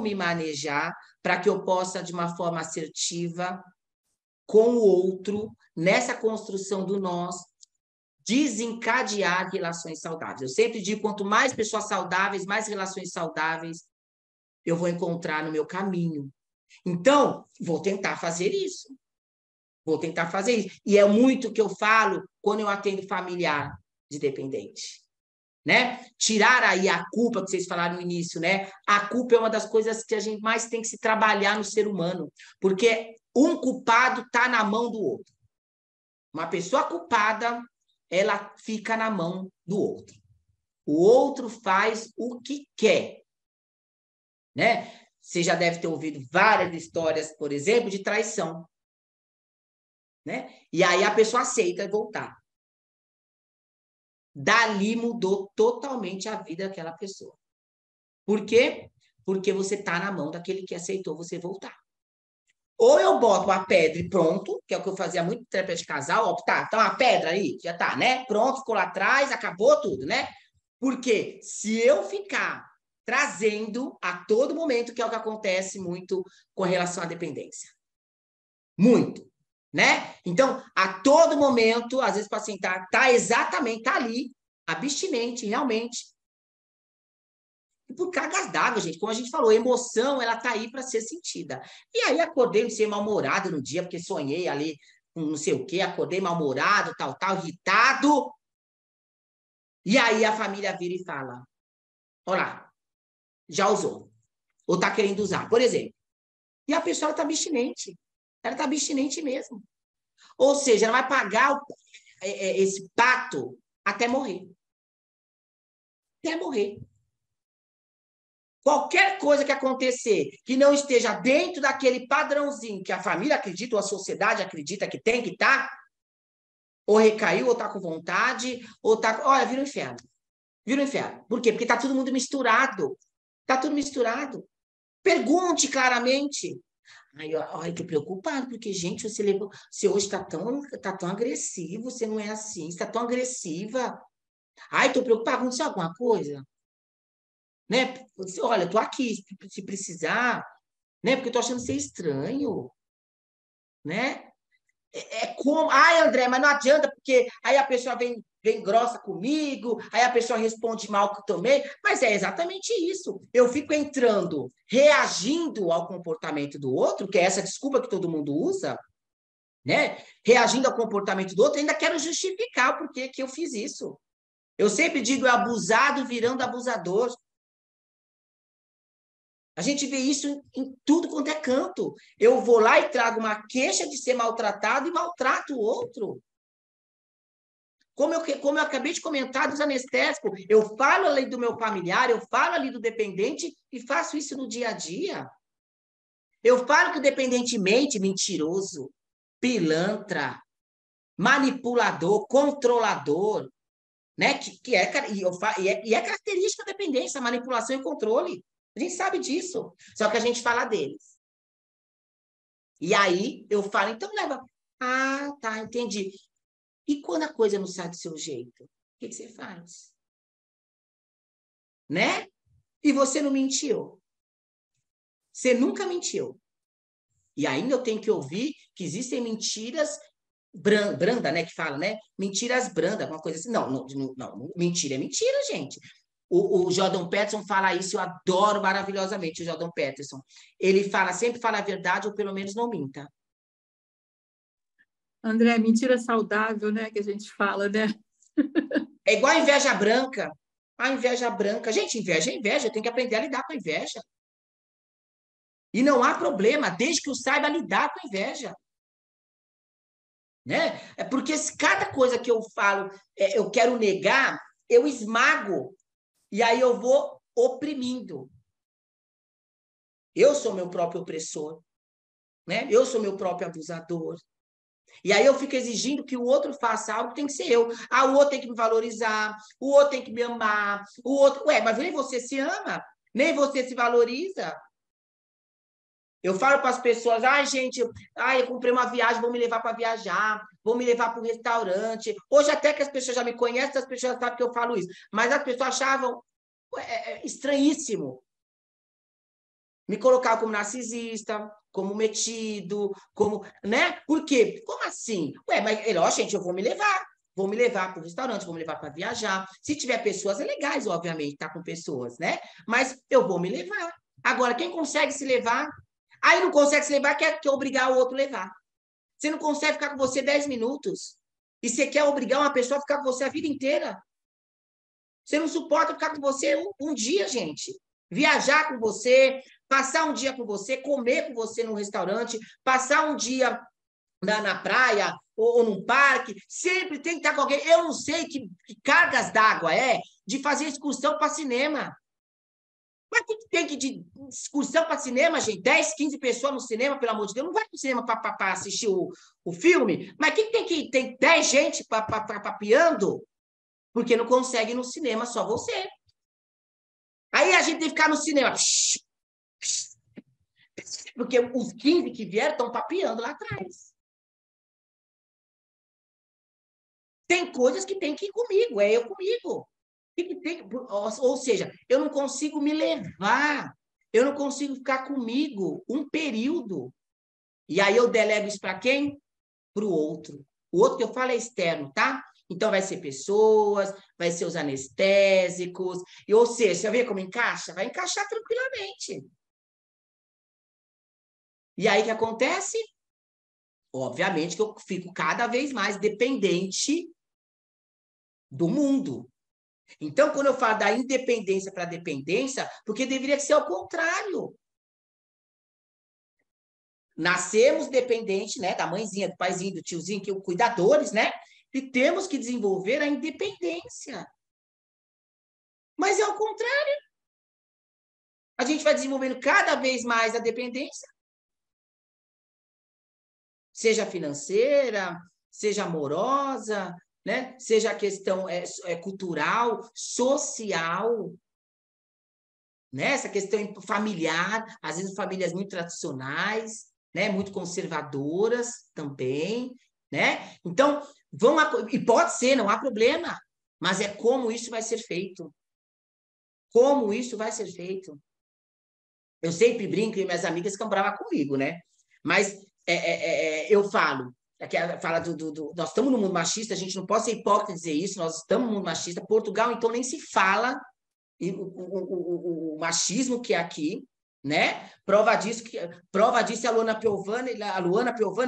me manejar para que eu possa, de uma forma assertiva, com o outro, nessa construção do nós, desencadear relações saudáveis. Eu sempre digo, quanto mais pessoas saudáveis, mais relações saudáveis eu vou encontrar no meu caminho. Então, vou tentar fazer isso. Vou tentar fazer isso. E é muito o que eu falo quando eu atendo familiar de dependente. Né? Tirar aí a culpa, que vocês falaram no início, né? A culpa é uma das coisas que a gente mais tem que se trabalhar no ser humano. Porque um culpado está na mão do outro. Uma pessoa culpada, ela fica na mão do outro. O outro faz o que quer. Né? Você já deve ter ouvido várias histórias, por exemplo, de traição. Né? E aí a pessoa aceita voltar. Dali mudou totalmente a vida daquela pessoa. Por quê? Porque você está na mão daquele que aceitou você voltar. Ou eu boto uma pedra e pronto, que é o que eu fazia muito em terapia de casal, ó, tá uma pedra aí, já tá, né? Pronto, ficou lá atrás, acabou tudo, né? Porque se eu ficar trazendo a todo momento, que é o que acontece muito com relação à dependência. Muito, né? Então, a todo momento, às vezes o paciente tá exatamente, tá ali, abstinente, realmente. E por cargas d'água, gente, como a gente falou, a emoção, ela tá aí para ser sentida. E aí acordei, não sei, mal-humorado no dia, porque sonhei ali com não sei o quê, acordei mal-humorado, tal, irritado. E aí a família vira e fala, olha lá, já usou, ou está querendo usar, por exemplo. E a pessoa está abstinente. Ela está abstinente mesmo. Ou seja, ela vai pagar esse pato até morrer. Até morrer. Qualquer coisa que acontecer que não esteja dentro daquele padrãozinho que a família acredita, ou a sociedade acredita que tem que estar, ou recaiu, ou está com vontade, ou está... Olha, vira um inferno. Vira um inferno. Por quê? Porque está todo mundo misturado. Está tudo misturado. Pergunte claramente. Aí, eu tô preocupado, porque, gente, você hoje está tão agressivo, você não é assim, você está tão agressiva. Ai, tô preocupado, aconteceu alguma coisa? Né? Olha, eu tô aqui, se precisar, né? Porque eu tô achando você estranho, né? É como... Ai, André, mas não adianta, porque aí a pessoa vem grossa comigo, aí a pessoa responde mal que eu tomei, mas é exatamente isso. Eu fico entrando, reagindo ao comportamento do outro, que é essa desculpa que todo mundo usa, né? Reagindo ao comportamento do outro, ainda quero justificar por que eu fiz isso. Eu sempre digo, é abusado virando abusador. A gente vê isso em tudo quanto é canto. Eu vou lá e trago uma queixa de ser maltratado e maltrato o outro. Como eu acabei de comentar dos anestésicos, eu falo ali do meu familiar, eu falo ali do dependente e faço isso no dia a dia. Eu falo que o dependente mente, mentiroso, pilantra, manipulador, controlador, né? E é característica da dependência, manipulação e controle. A gente sabe disso, só que a gente fala deles. E aí eu falo, então leva. Ah, tá, entendi. E quando a coisa não sai do seu jeito, o que você faz? Né? E você não mentiu. Você nunca mentiu. E ainda eu tenho que ouvir que existem mentiras branda, né? Que fala, né? Mentiras brandas, alguma coisa assim. Não, mentira é mentira, gente. O Jordan Peterson fala isso, eu adoro maravilhosamente o Jordan Peterson. Ele sempre fala a verdade, ou pelo menos não minta. André, mentira saudável, né? Que a gente fala, né? É igual a inveja branca. A inveja branca. Gente, inveja é inveja. Eu tenho que aprender a lidar com a inveja. E não há problema, desde que eu saiba lidar com a inveja. Né? É porque se cada coisa que eu falo, eu quero negar, eu esmago. E aí eu vou oprimindo. Eu sou meu próprio opressor. Né? Eu sou meu próprio abusador. E aí eu fico exigindo que o outro faça algo que tem que ser eu. Ah, o outro tem que me valorizar, o outro tem que me amar, o outro... Ué, mas nem você se ama, nem você se valoriza. Eu falo para as pessoas, ai, gente, eu comprei uma viagem, vou me levar para viajar, vou me levar para um restaurante. Hoje até que as pessoas já me conhecem, as pessoas já sabem que eu falo isso. Mas as pessoas achavam estranhíssimo me colocar como narcisista, como metido, como, né? Por quê? Como assim? Ué, mas, ó, gente, eu vou me levar para o restaurante, vou me levar para viajar. Se tiver pessoas, é legais, obviamente, estar com pessoas, né? Mas eu vou me levar. Agora, quem consegue se levar? Aí não consegue se levar, quer obrigar o outro a levar. Você não consegue ficar com você 10 minutos. E você quer obrigar uma pessoa a ficar com você a vida inteira. Você não suporta ficar com você um dia, gente. Viajar com você, passar um dia com você, comer com você num restaurante, passar um dia na praia ou num parque, sempre tem que estar com alguém. Eu não sei que cargas d'água de fazer excursão para cinema. Mas que tem que de excursão para cinema, gente? 10, 15 pessoas no cinema, pelo amor de Deus. Não vai para o cinema para assistir o filme. Mas quem tem 10 gente papiando? Porque não consegue ir no cinema só você. Aí a gente tem que ficar no cinema. Porque os 15 que vieram estão papiando lá atrás. Tem coisas que tem que ir comigo, eu comigo. Ou seja, eu não consigo me levar. Eu não consigo ficar comigo um período. E aí eu delego isso para quem? Para o outro. O outro que eu falo é externo, tá? Então, vai ser pessoas, vai ser os anestésicos. Ou seja, você vê como encaixa? Vai encaixar tranquilamente. E aí, o que acontece? Obviamente que eu fico cada vez mais dependente do mundo. Então, quando eu falo da independência para dependência, porque deveria ser ao contrário. Nascemos dependentes, né, da mãezinha, do paizinho, do tiozinho, que cuidadores, né? E temos que desenvolver a independência. Mas é ao contrário. A gente vai desenvolvendo cada vez mais a dependência. Seja financeira, seja amorosa, né? Seja a questão cultural, social, né? Essa questão familiar, às vezes famílias muito tradicionais, né? Muito conservadoras também, né? Então, e pode ser, não há problema, mas é como isso vai ser feito. Como isso vai ser feito. Eu sempre brinco e minhas amigas ficam bravas comigo, né? Mas eu falo, nós estamos no mundo machista, a gente não pode ser hipócrita dizer isso, nós estamos no mundo machista. Portugal, então, nem se fala o machismo que é aqui, né? Prova disso a Luana Piovani,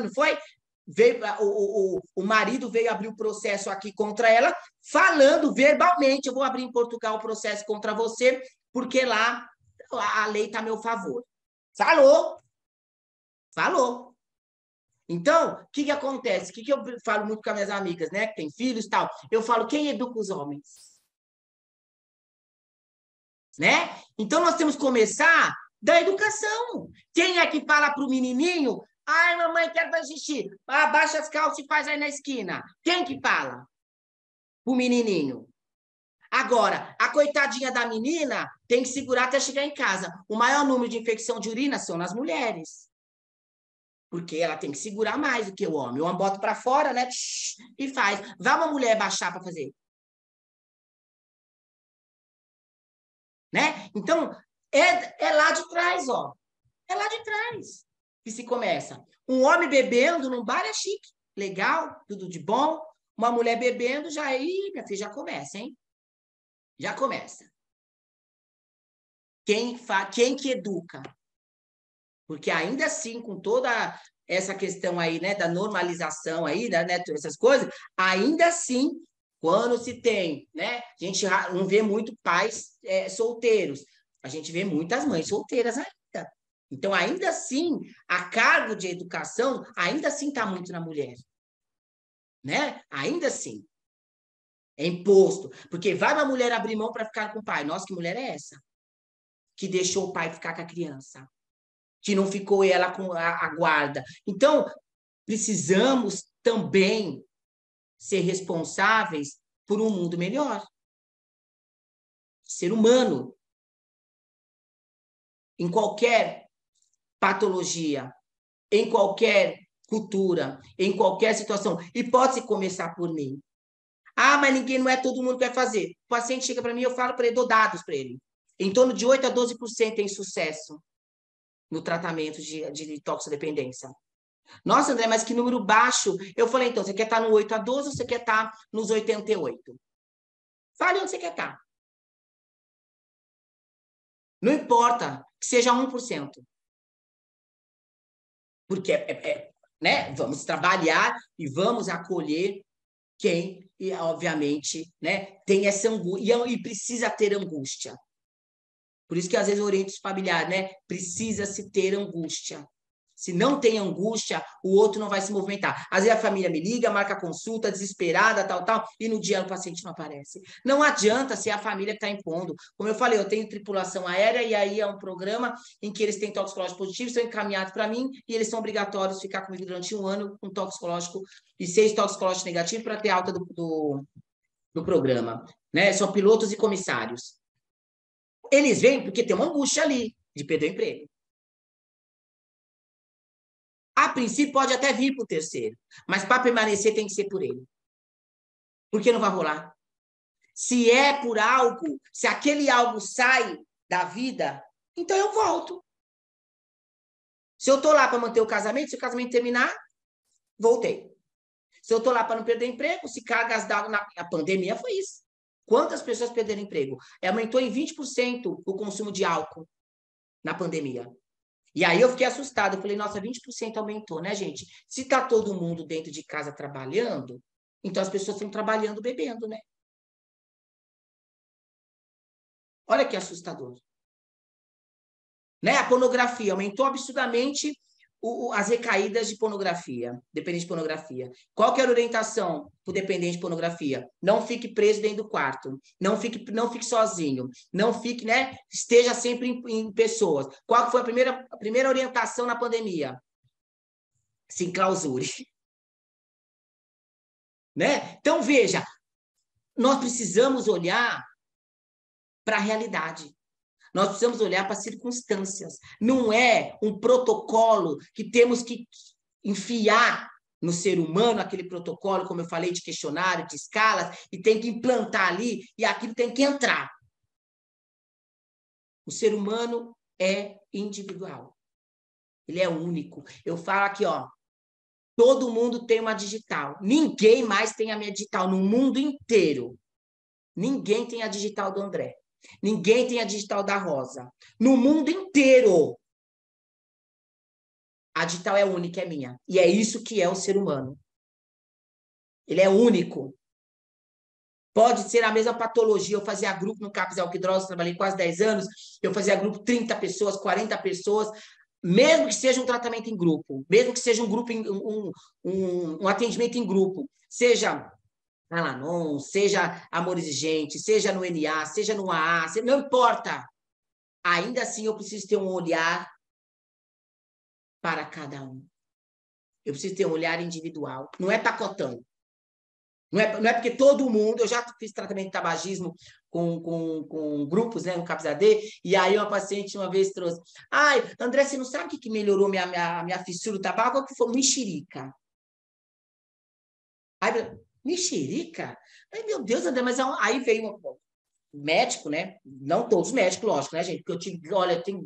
não foi? O marido veio abrir o processo aqui contra ela, falando verbalmente, eu vou abrir em Portugal o processo contra você, porque lá a lei está a meu favor. Falou. Então, o que acontece? O que eu falo muito com as minhas amigas, né? Que tem filhos e tal. Eu falo, quem educa os homens? Né? Então, nós temos que começar da educação. Quem é que fala para o menininho? Ai, mamãe, quero fazer xixi. Abaixa as calças e faz aí na esquina. Quem que fala? O menininho. Agora, a coitadinha da menina tem que segurar até chegar em casa. O maior número de infecção de urina são nas mulheres. Porque ela tem que segurar mais do que o homem. O homem bota para fora, né? E faz. Vai uma mulher baixar para fazer. Né? Então, é lá de trás, ó. É lá de trás que se começa. Um homem bebendo num bar é chique. Legal, tudo de bom. Uma mulher bebendo, minha filha, já começa, hein? Já começa. Quem que educa? Porque ainda assim, com toda essa questão aí, né, da normalização aí, né, essas coisas, ainda assim Quando se tem, né? A gente não vê muito pais solteiros. A gente vê muitas mães solteiras ainda. Então, ainda assim, a cargo de educação, ainda assim está muito na mulher. Né? Ainda assim. É imposto. Porque vai uma mulher abrir mão para ficar com o pai. Nossa, que mulher é essa? Que deixou o pai ficar com a criança. Que não ficou ela com a guarda. Então, precisamos também ser responsáveis por um mundo melhor. Ser humano. Em qualquer patologia, em qualquer cultura, em qualquer situação. E pode-se começar por mim. Ah, mas ninguém, não é todo mundo que vai fazer. O paciente chega para mim, eu falo para ele, dou dados para ele. Em torno de 8 a 12% tem sucesso no tratamento de toxicodependência. Nossa, André, mas que número baixo. Eu falei, então, você quer estar no 8 a 12 ou você quer estar nos 88? Fale onde você quer estar. Não importa que seja 1%. Porque, né, vamos trabalhar e vamos acolher quem, obviamente, né, tem essa angústia e precisa ter angústia. Por isso que, às vezes, eu oriento os familiares, né? Precisa-se ter angústia. Se não tem angústia, o outro não vai se movimentar. Às vezes a família me liga, marca consulta, desesperada, tal, e no dia o paciente não aparece. Não adianta ser a família que está impondo. Como eu falei, eu tenho tripulação aérea e aí é um programa em que eles têm toxicológico positivo, são encaminhados para mim e eles são obrigatórios ficar comigo durante 1 ano com toxicológico e 6 toxicológicos negativos para ter alta do programa. Né? São pilotos e comissários. Eles vêm porque tem uma angústia ali de perder o emprego. A princípio, pode até vir para o terceiro, mas para permanecer tem que ser por ele. Porque não vai rolar. Se é por algo, se aquele algo sai da vida, então eu volto. Se eu estou lá para manter o casamento, se o casamento terminar, voltei. Se eu estou lá para não perder emprego, se cargas d'água na pandemia, foi isso. Quantas pessoas perderam emprego? Aumentou em 20% o consumo de álcool na pandemia. E aí eu fiquei assustada, eu falei, nossa, 20% aumentou, né, gente? Se tá todo mundo dentro de casa trabalhando, então as pessoas estão trabalhando bebendo, né? Olha que assustador. Né? A pornografia aumentou absurdamente as recaídas de pornografia, dependente de pornografia. Qual que era a orientação para o dependente de pornografia? Não fique preso dentro do quarto, não fique sozinho, não fique, né? Esteja sempre em pessoas. Qual que foi a primeira orientação na pandemia? Se enclausure. Né? Então, veja, nós precisamos olhar para a realidade. Nós precisamos olhar para as circunstâncias. Não é um protocolo que temos que enfiar no ser humano, aquele protocolo, como eu falei, de questionário, de escalas, e tem que implantar ali, e aquilo tem que entrar. O ser humano é individual. Ele é único. Eu falo aqui, ó, todo mundo tem uma digital. Ninguém mais tem a minha digital no mundo inteiro. Ninguém tem a digital do André. Ninguém tem a digital da Rosa. No mundo inteiro. A digital é única, é minha. E é isso que é o ser humano. Ele é único. Pode ser a mesma patologia. Eu fazia grupo no CAPS Alquidrose, trabalhei quase 10 anos. Eu fazia grupo 30 pessoas, 40 pessoas. Mesmo que seja um tratamento em grupo. Mesmo que seja um grupo, um atendimento em grupo. Seja Alanon, seja Amor Exigente, seja no NA, seja no AA, não importa. Ainda assim, eu preciso ter um olhar para cada um. Eu preciso ter um olhar individual. Não é pacotão. Não é porque todo mundo... Eu já fiz tratamento de tabagismo com grupos, né, no CAPS AD, e aí uma paciente uma vez trouxe... Ai, André, você não sabe o que melhorou minha fissura do tabaco? O que foi? Mexerica. Aí... Mexerica? Ai, meu Deus, André, mas aí veio um médico, né? Não todos os médicos, lógico, né, gente? Porque eu tive, olha, eu tenho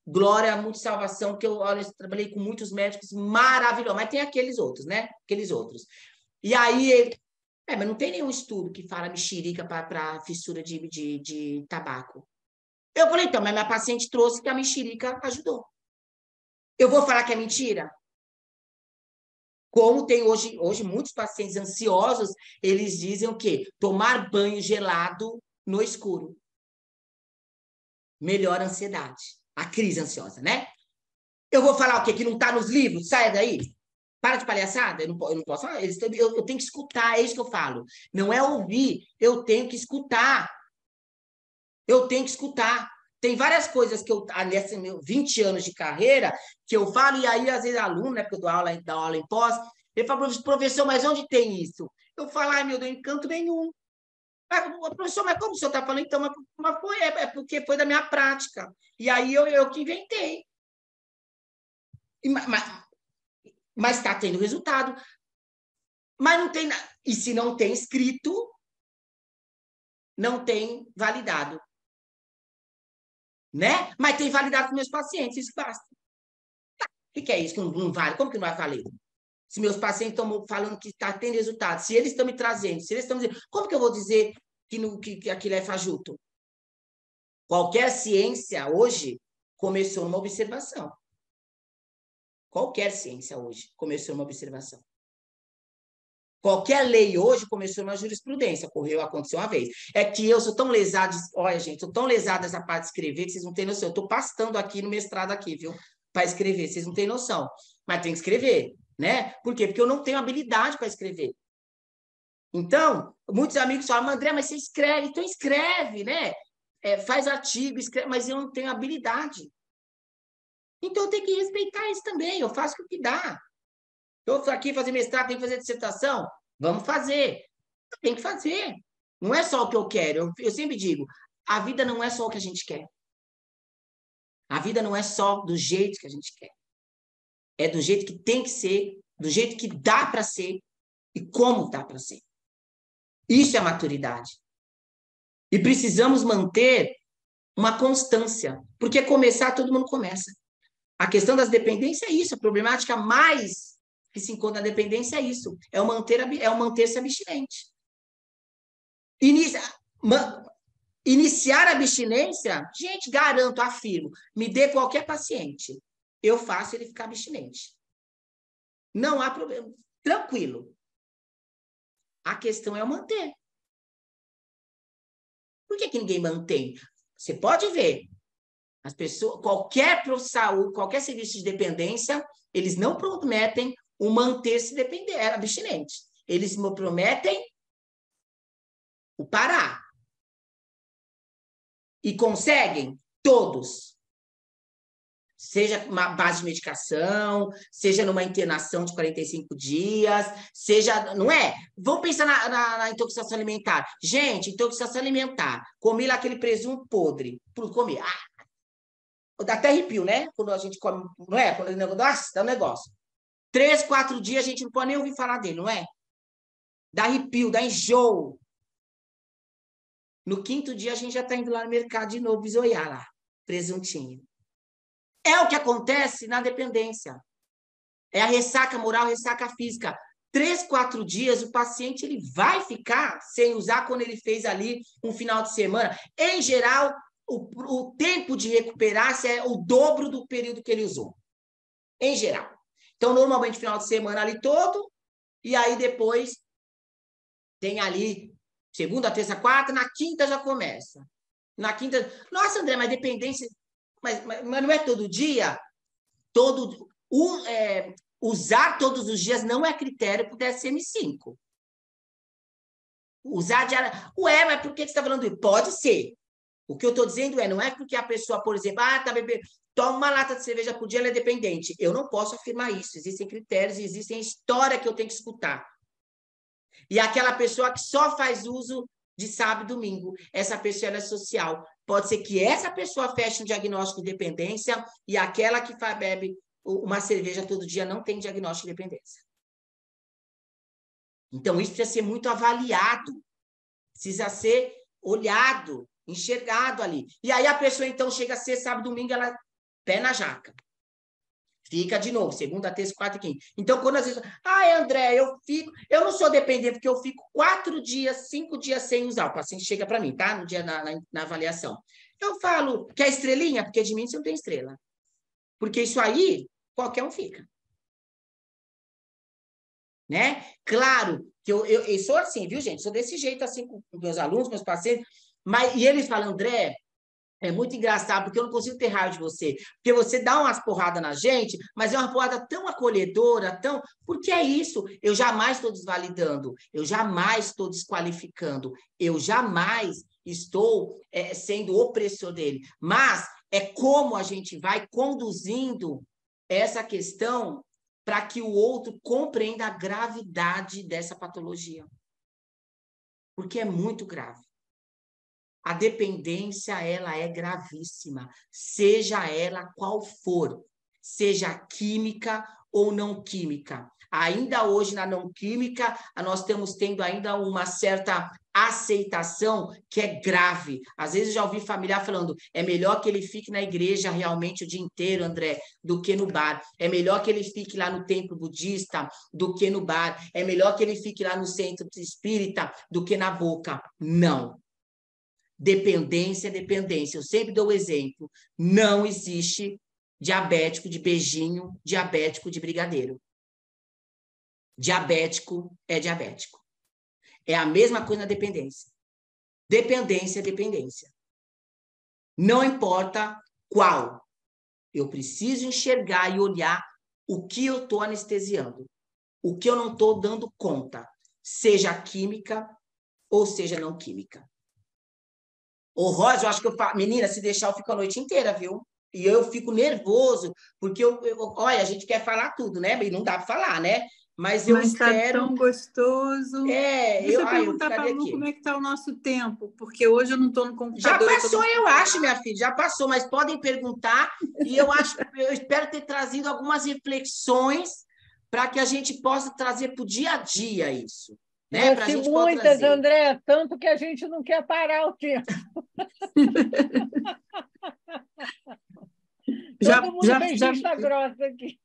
glória, muito salvação, porque eu trabalhei com muitos médicos maravilhosos, mas tem aqueles outros, né? Aqueles outros. E aí, mas não tem nenhum estudo que fala mexerica para fissura de tabaco. Eu falei, então, mas minha paciente trouxe que a mexerica ajudou. Eu vou falar que é mentira? Como tem hoje muitos pacientes ansiosos, eles dizem o quê? Tomar banho gelado no escuro melhora a ansiedade, a crise ansiosa, né? Eu vou falar o quê? Que não está nos livros? Saia daí. Para de palhaçada. Eu não posso falar. Eu tenho que escutar, é isso que eu falo. Não é ouvir, eu tenho que escutar. Eu tenho que escutar. Tem várias coisas que eu, nesses meus 20 anos de carreira, que eu falo, e aí, às vezes, aluno, né, porque eu dou aula em pós, ele fala, professor, mas onde tem isso? Eu falo, ai, meu Deus, em canto nenhum. Professor, mas como o senhor está falando? Então, mas foi, porque foi da minha prática. E aí eu que inventei. Mas está tendo resultado. Mas não tem nada. E se não tem escrito, não tem validado. Né? Mas tem validado com meus pacientes, isso basta. Tá. O que é isso que não vale? Como que não vai valer? Se meus pacientes estão falando que está tendo resultado, se eles estão me trazendo, se eles estão dizendo, como que eu vou dizer que aquilo é fajuto? Qualquer ciência hoje começou numa observação. Qualquer ciência hoje começou numa observação. Qualquer lei hoje começou numa jurisprudência. Aconteceu uma vez. É que eu sou tão lesado, olha, gente, sou tão lesado nessa parte de escrever que vocês não têm noção. Eu estou pastando aqui no mestrado aqui, viu? Para escrever, vocês não têm noção. Mas tem que escrever, né? Por quê? Porque eu não tenho habilidade para escrever. Então, muitos amigos falam, André, mas você escreve. Então escreve, né? Faz artigo, escreve, mas eu não tenho habilidade. Então eu tenho que respeitar isso também. Eu faço o que dá. Eu estou aqui fazer mestrado, tem que fazer dissertação. Vamos fazer. Tem que fazer. Não é só o que eu quero. Eu sempre digo, a vida não é só o que a gente quer. A vida não é só do jeito que a gente quer. É do jeito que tem que ser, do jeito que dá para ser e como dá para ser. Isso é maturidade. E precisamos manter uma constância, porque começar, todo mundo começa. A questão das dependências é isso, a problemática mais que se encontra na dependência é isso, é o manter-se abstinente. Iniciar a abstinência, gente, garanto, afirmo, me dê qualquer paciente, eu faço ele ficar abstinente. Não há problema, tranquilo. A questão é o manter. Por que ninguém mantém? Você pode ver, as pessoas, qualquer saúde, qualquer serviço de dependência, eles não prometem o manter-se abstinente. Eles me prometem o parar. E conseguem todos. Seja uma base de medicação, seja numa internação de 45 dias, seja... Não é? Vamos pensar na intoxicação alimentar. Gente, intoxicação alimentar. Comi lá aquele presunto podre. Comi. Dá até arrepio, né? Quando a gente come... Não é? Quando o negócio... Nossa, dá um negócio. 3, 4 dias a gente não pode nem ouvir falar dele, não é? Dá arrepio, dá enjoo. No 5º dia a gente já está indo lá no mercado de novo, bisoiar lá, presuntinho. É o que acontece na dependência. É a ressaca moral, ressaca física. 3, 4 dias o paciente ele vai ficar sem usar quando ele fez ali um final de semana. Em geral, o tempo de recuperar-se é o dobro do período que ele usou. Em geral. Então, normalmente, final de semana ali todo, e aí depois tem ali segunda, terça, quarta, na quinta já começa. Na quinta... Nossa, André, mas dependência... Mas não é todo dia? Usar todos os dias não é critério para o DSM-5. Usar diário... Ué, mas por que você está falando isso? Pode ser. O que eu estou dizendo não é porque a pessoa, por exemplo, tá bebendo, toma uma lata de cerveja por dia, ela é dependente. Eu não posso afirmar isso. Existem critérios, existem história que eu tenho que escutar. E aquela pessoa que só faz uso de sábado e domingo, essa pessoa ela é social. Pode ser que essa pessoa feche um diagnóstico de dependência e aquela que bebe uma cerveja todo dia não tem diagnóstico de dependência. Então, isso precisa ser muito avaliado. Precisa ser olhado, enxergado ali. E aí a pessoa, então, chega a ser sábado, domingo, ela pé na jaca. Fica de novo, segunda, terça, quarta e quinta. Então, quando às vezes... André, eu não sou dependente, porque eu fico 4 dias, 5 dias sem usar. O paciente chega para mim, tá? No dia na avaliação. Eu falo, quer estrelinha? Porque de mim você não tem estrela. Porque isso aí, qualquer um fica. né? Claro que eu sou assim, viu, gente? Sou desse jeito, assim, com meus alunos, meus pacientes, e eles falam, André, é muito engraçado, porque eu não consigo ter raiva de você. Porque você dá umas porradas na gente, mas é uma porrada tão acolhedora, tão... Porque é isso. Eu jamais estou desvalidando, eu jamais estou desqualificando, eu jamais estou sendo opressor dele. Mas é como a gente vai conduzindo essa questão para que o outro compreenda a gravidade dessa patologia. Porque é muito grave. A dependência, ela é gravíssima, seja ela qual for, seja química ou não química. Ainda hoje, na não química, nós estamos tendo ainda uma certa aceitação que é grave. Às vezes, já ouvi familiar falando, é melhor que ele fique na igreja realmente o dia inteiro, André, do que no bar. É melhor que ele fique lá no templo budista do que no bar. É melhor que ele fique lá no centro espírita do que na boca. Não. Dependência é dependência. Eu sempre dou o exemplo. Não existe diabético de beijinho, diabético de brigadeiro. Diabético é diabético. É a mesma coisa na dependência. Dependência é dependência. Não importa qual. Eu preciso enxergar e olhar o que eu estou anestesiando. O que eu não estou dando conta. Seja química ou seja não química. Ô, Rosa, eu acho que menina, se deixar, eu fico a noite inteira, viu? E eu fico nervoso, porque olha, a gente quer falar tudo, né? E não dá para falar, né? Mas eu espero... Tá tão gostoso. Deixa eu perguntar para a Lu como é que está o nosso tempo, porque hoje eu não estou no computador. Já passou, eu acho, minha filha, já passou, mas podem perguntar, e eu espero ter trazido algumas reflexões para que a gente possa trazer para o dia a dia isso. Né? Pra gente muitas, André, tanto que a gente não quer parar o tempo. Todo mundo fez vista grossa aqui.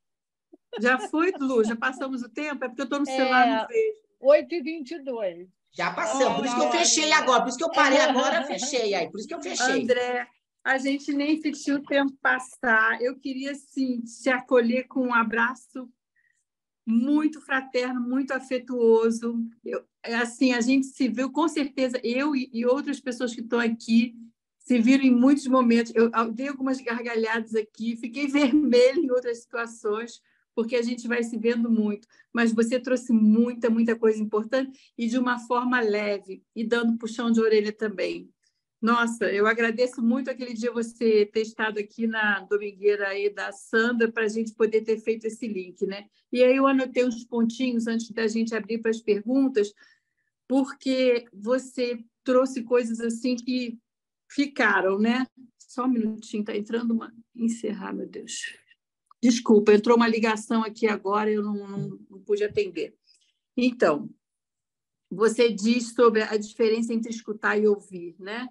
Já foi, Lu? Já passamos o tempo? É porque eu estou no celular, não vejo. 8h22. Já passamos, por isso que eu fechei agora, por isso que eu parei agora, fechei aí, por isso que eu fechei. André, a gente nem sentiu o tempo passar. Eu queria, sim, te acolher com um abraço muito fraterno, muito afetuoso. Assim, a gente se viu, com certeza, eu e outras pessoas que estão aqui se viram em muitos momentos. Eu dei algumas gargalhadas aqui, fiquei vermelha em outras situações, porque a gente vai se vendo muito. Mas você trouxe muita, muita coisa importante e de uma forma leve, e dando puxão de orelha também. Nossa, eu agradeço muito aquele dia você ter estado aqui na Domingueira aí da Sandra para a gente poder ter feito esse link, né? E aí eu anotei uns pontinhos antes da gente abrir para as perguntas, porque você trouxe coisas assim que ficaram, né? Só um minutinho, está entrando uma... Encerrar, meu Deus. Desculpa, entrou uma ligação aqui agora e eu não pude atender. Então, você diz sobre a diferença entre escutar e ouvir, né?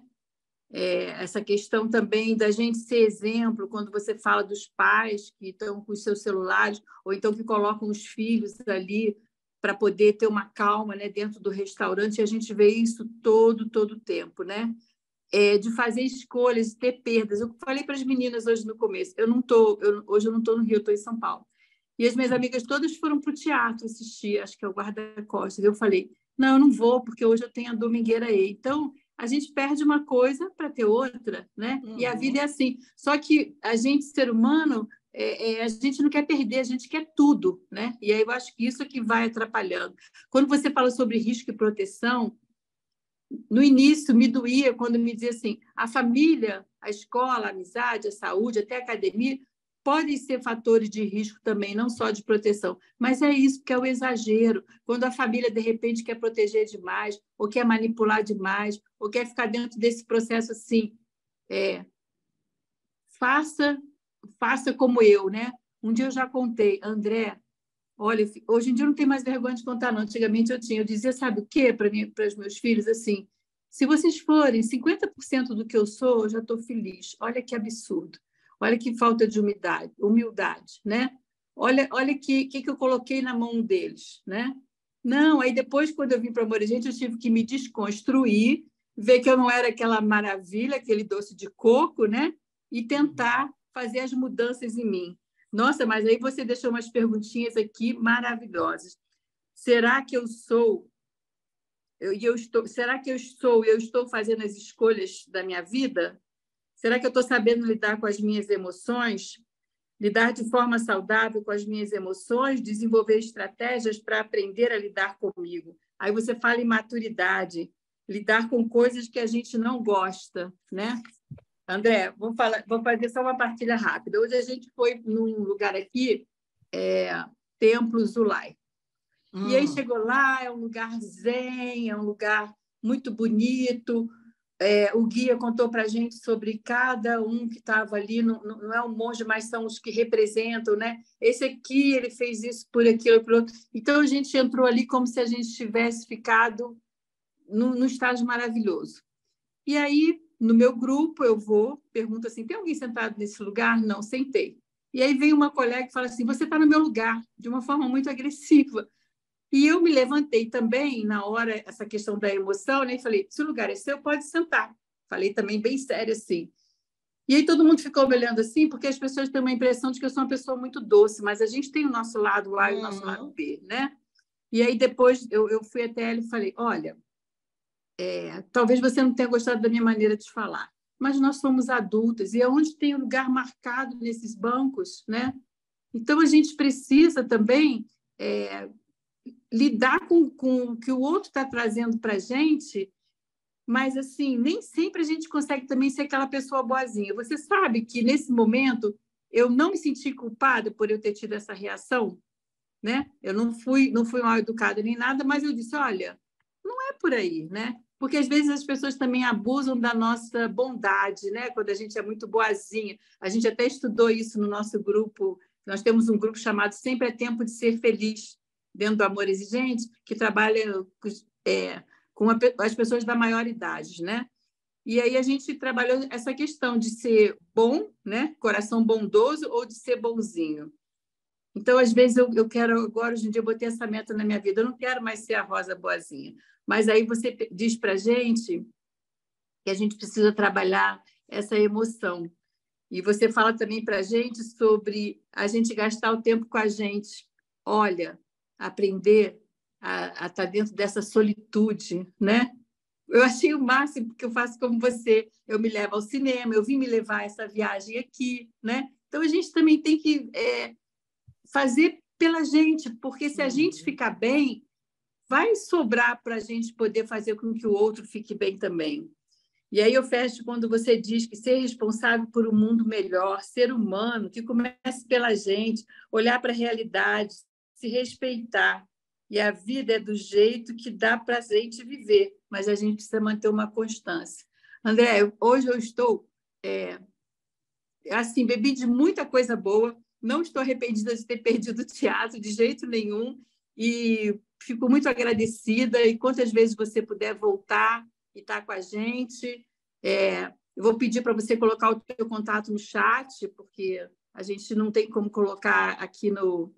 Essa questão também da gente ser exemplo, quando você fala dos pais que estão com os seus celulares, ou então que colocam os filhos ali para poder ter uma calma, né, dentro do restaurante, e a gente vê isso todo o tempo, né? De fazer escolhas, de ter perdas. Eu falei para as meninas hoje no começo, hoje eu não estou no Rio, eu estou em São Paulo. E as minhas amigas todas foram para o teatro assistir, acho que é o Guarda-Costas. Eu falei, não, eu não vou, porque hoje eu tenho a Domingueira aí. Então, a gente perde uma coisa para ter outra, né? E a vida é assim. Só que a gente, ser humano, a gente não quer perder, a gente quer tudo, né? E aí eu acho que isso é que vai atrapalhando. Quando você fala sobre risco e proteção, no início me doía quando me dizia assim, a família, a escola, a amizade, a saúde, até a academia, podem ser fatores de risco também, não só de proteção. Mas é isso que é o exagero. Quando a família, de repente, quer proteger demais, ou quer manipular demais, ou quer ficar dentro desse processo assim. Faça como eu, né? Um dia eu já contei, André, olha, hoje em dia eu não tenho mais vergonha de contar, não. Antigamente eu tinha. Eu dizia, sabe o quê? Para os meus filhos, assim, se vocês forem 50% do que eu sou, eu já estou feliz. Olha que absurdo. Olha que falta de humildade, né? Olha que eu coloquei na mão deles, né? Não, aí depois, quando eu vim para Amor e Gente, eu tive que me desconstruir, ver que eu não era aquela maravilha, aquele doce de coco, né? E tentar fazer as mudanças em mim. Nossa, mas aí você deixou umas perguntinhas aqui maravilhosas. será que eu estou fazendo as escolhas da minha vida? Será que eu estou sabendo lidar com as minhas emoções? Lidar de forma saudável com as minhas emoções, desenvolver estratégias para aprender a lidar comigo. Aí você fala em maturidade, lidar com coisas que a gente não gosta, né? André, vou fazer só uma partilha rápida. Hoje a gente foi num lugar aqui, Templo Zulai. E aí chegou lá, é um lugar zen, é um lugar muito bonito. O guia contou para a gente sobre cada um que estava ali, não é um monge, mas são os que representam, né? Esse aqui, ele fez isso por aquilo, por outro. Então, a gente entrou ali como se a gente tivesse ficado num estágio maravilhoso. E aí, no meu grupo, eu pergunto assim, tem alguém sentado nesse lugar? Não, sentei. E aí vem uma colega e fala assim, você está no meu lugar, de uma forma muito agressiva. E eu me levantei também, na hora, essa questão da emoção, né? E falei, se o lugar é seu, pode sentar. Falei também bem sério assim. E aí todo mundo ficou me olhando assim, porque as pessoas têm uma impressão de que eu sou uma pessoa muito doce, mas a gente tem o nosso lado A e o nosso lado B, né? E aí depois eu fui até ela e falei, olha, talvez você não tenha gostado da minha maneira de falar, mas nós somos adultas, e é onde tem o lugar marcado nesses bancos, né? Então a gente precisa também... lidar com o que o outro está trazendo para a gente, mas assim, nem sempre a gente consegue também ser aquela pessoa boazinha. Você sabe que, nesse momento, eu não me senti culpada por eu ter tido essa reação, né? Eu não fui mal educada nem nada, mas eu disse, olha, não é por aí, né? Porque, às vezes, as pessoas também abusam da nossa bondade, né? Quando a gente é muito boazinha. A gente até estudou isso no nosso grupo. Nós temos um grupo chamado Sempre é Tempo de Ser Feliz, dentro do Amor Exigente, que trabalha com as pessoas da maior idade, né? E aí a gente trabalhou essa questão de ser bom, né? Coração bondoso, ou de ser bonzinho. Então, às vezes, eu quero... Agora, hoje em dia, eu botei essa meta na minha vida. Eu não quero mais ser a Rosa boazinha. Mas aí você diz para a gente que a gente precisa trabalhar essa emoção. E você fala também para a gente sobre a gente gastar o tempo com a gente. Olha, aprender a estar dentro dessa solitude, né? Eu achei o máximo, porque eu faço como você. Eu me levo ao cinema, eu vim me levar essa viagem aqui, né? Então, a gente também tem que fazer pela gente, porque se a gente ficar bem, vai sobrar para a gente poder fazer com que o outro fique bem também. E aí eu fecho quando você diz que ser responsável por um mundo melhor, ser humano, que comece pela gente, olhar para a realidade, se respeitar. E a vida é do jeito que dá para a gente viver, mas a gente precisa manter uma constância. André, hoje eu estou... assim, bebi de muita coisa boa, não estou arrependida de ter perdido o teatro de jeito nenhum, e fico muito agradecida, e quantas vezes você puder voltar e estar com a gente. Eu vou pedir para você colocar o seu contato no chat, porque a gente não tem como colocar aqui no...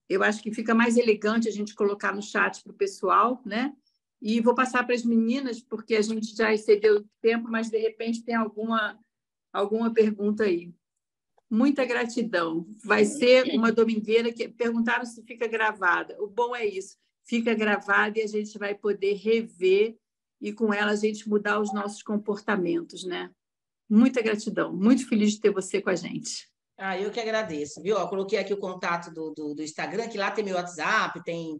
eu acho que fica mais elegante a gente colocar no chat para o pessoal, né? E vou passar para as meninas, porque a gente já excedeu o tempo, mas, de repente, tem alguma pergunta aí. Muita gratidão. Vai ser uma domingueira que perguntaram se fica gravada. O bom é isso, fica gravada e a gente vai poder rever e, com ela, a gente mudar os nossos comportamentos, né? Muita gratidão. Muito feliz de ter você com a gente. Eu que agradeço, viu? Eu coloquei aqui o contato do Instagram, que lá tem meu WhatsApp, tem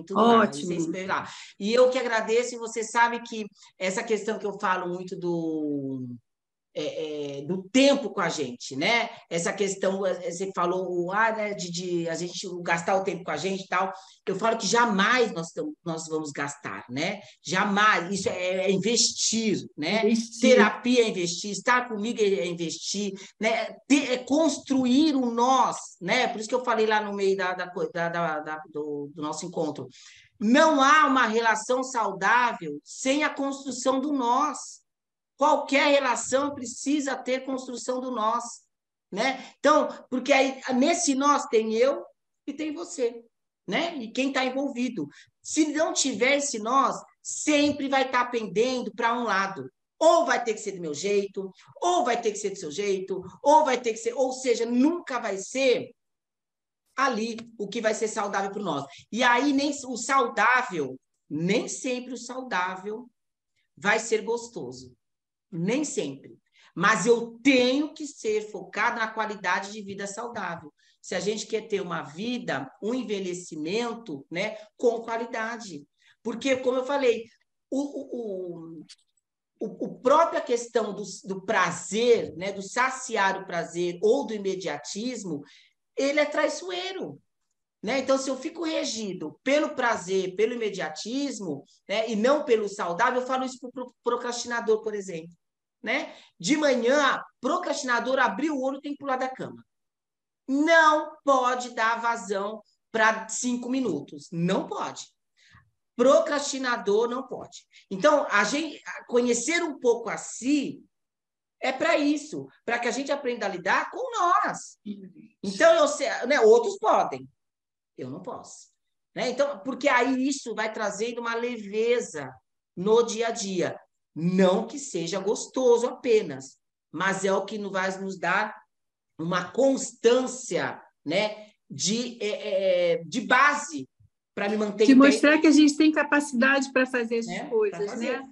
tudo Ótimo. lá. E eu que agradeço, e você sabe que essa questão que eu falo muito do tempo com a gente, né? Essa questão, você falou, né, de a gente gastar o tempo com a gente e tal. Eu falo que jamais nós vamos gastar, né? Jamais. Isso é investir, né? Terapia é investir, estar comigo é investir, né? É construir um nós, né? Por isso que eu falei lá no meio do nosso encontro. Não há uma relação saudável sem a construção do nós. Qualquer relação precisa ter construção do nós, né? Então, porque aí nesse nós tem eu e tem você, né? E quem está envolvido. Se não tiver esse nós, sempre vai estar pendendo para um lado. Ou vai ter que ser do meu jeito, ou vai ter que ser do seu jeito, ou vai ter que ser... Ou seja, nunca vai ser ali o que vai ser saudável para nós. E aí, nem sempre o saudável vai ser gostoso. Nem sempre. Mas eu tenho que ser focado na qualidade de vida saudável. Se a gente quer ter uma vida, um envelhecimento, né, com qualidade. Porque, como eu falei, própria questão do prazer, né, do saciar o prazer ou do imediatismo, ele é traiçoeiro. Né? Então, se eu fico regido pelo prazer, pelo imediatismo, né, e não pelo saudável, eu falo isso para o procrastinador, por exemplo. Né? De manhã, procrastinador abriu o olho e tem que pular da cama. Não pode dar vazão para 5 minutos. Não pode. Procrastinador não pode. Então, a gente conhecer um pouco a si é para isso, para que a gente aprenda a lidar com nós. Então, eu sei, né, outros podem, eu não posso. Né? Então, porque aí isso vai trazendo uma leveza no dia a dia. Não que seja gostoso apenas, mas é o que vai nos dar uma constância, né, de base para me manter de em pé. Mostrar que a gente tem capacidade para fazer essas coisas, né?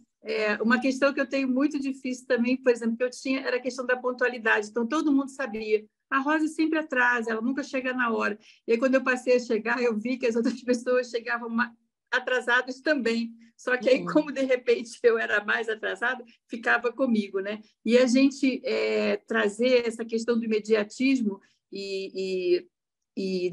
Uma questão que eu tenho muito difícil também, por exemplo, que eu tinha, era a questão da pontualidade. Então, todo mundo sabia. A Rosa sempre atrasa, ela nunca chega na hora. E aí, quando eu passei a chegar, eu vi que as outras pessoas chegavam atrasadas também. Só que aí, como de repente eu era mais atrasada, ficava comigo, né? E a gente trazer essa questão do imediatismo e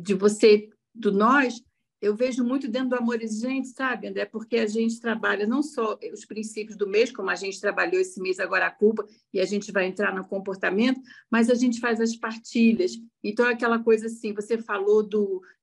de você, do nós, eu vejo muito dentro do amor exigente, sabe, André? Porque a gente trabalha não só os princípios do mês, como a gente trabalhou esse mês agora a culpa, e a gente vai entrar no comportamento, mas a gente faz as partilhas. Então, aquela coisa assim, você falou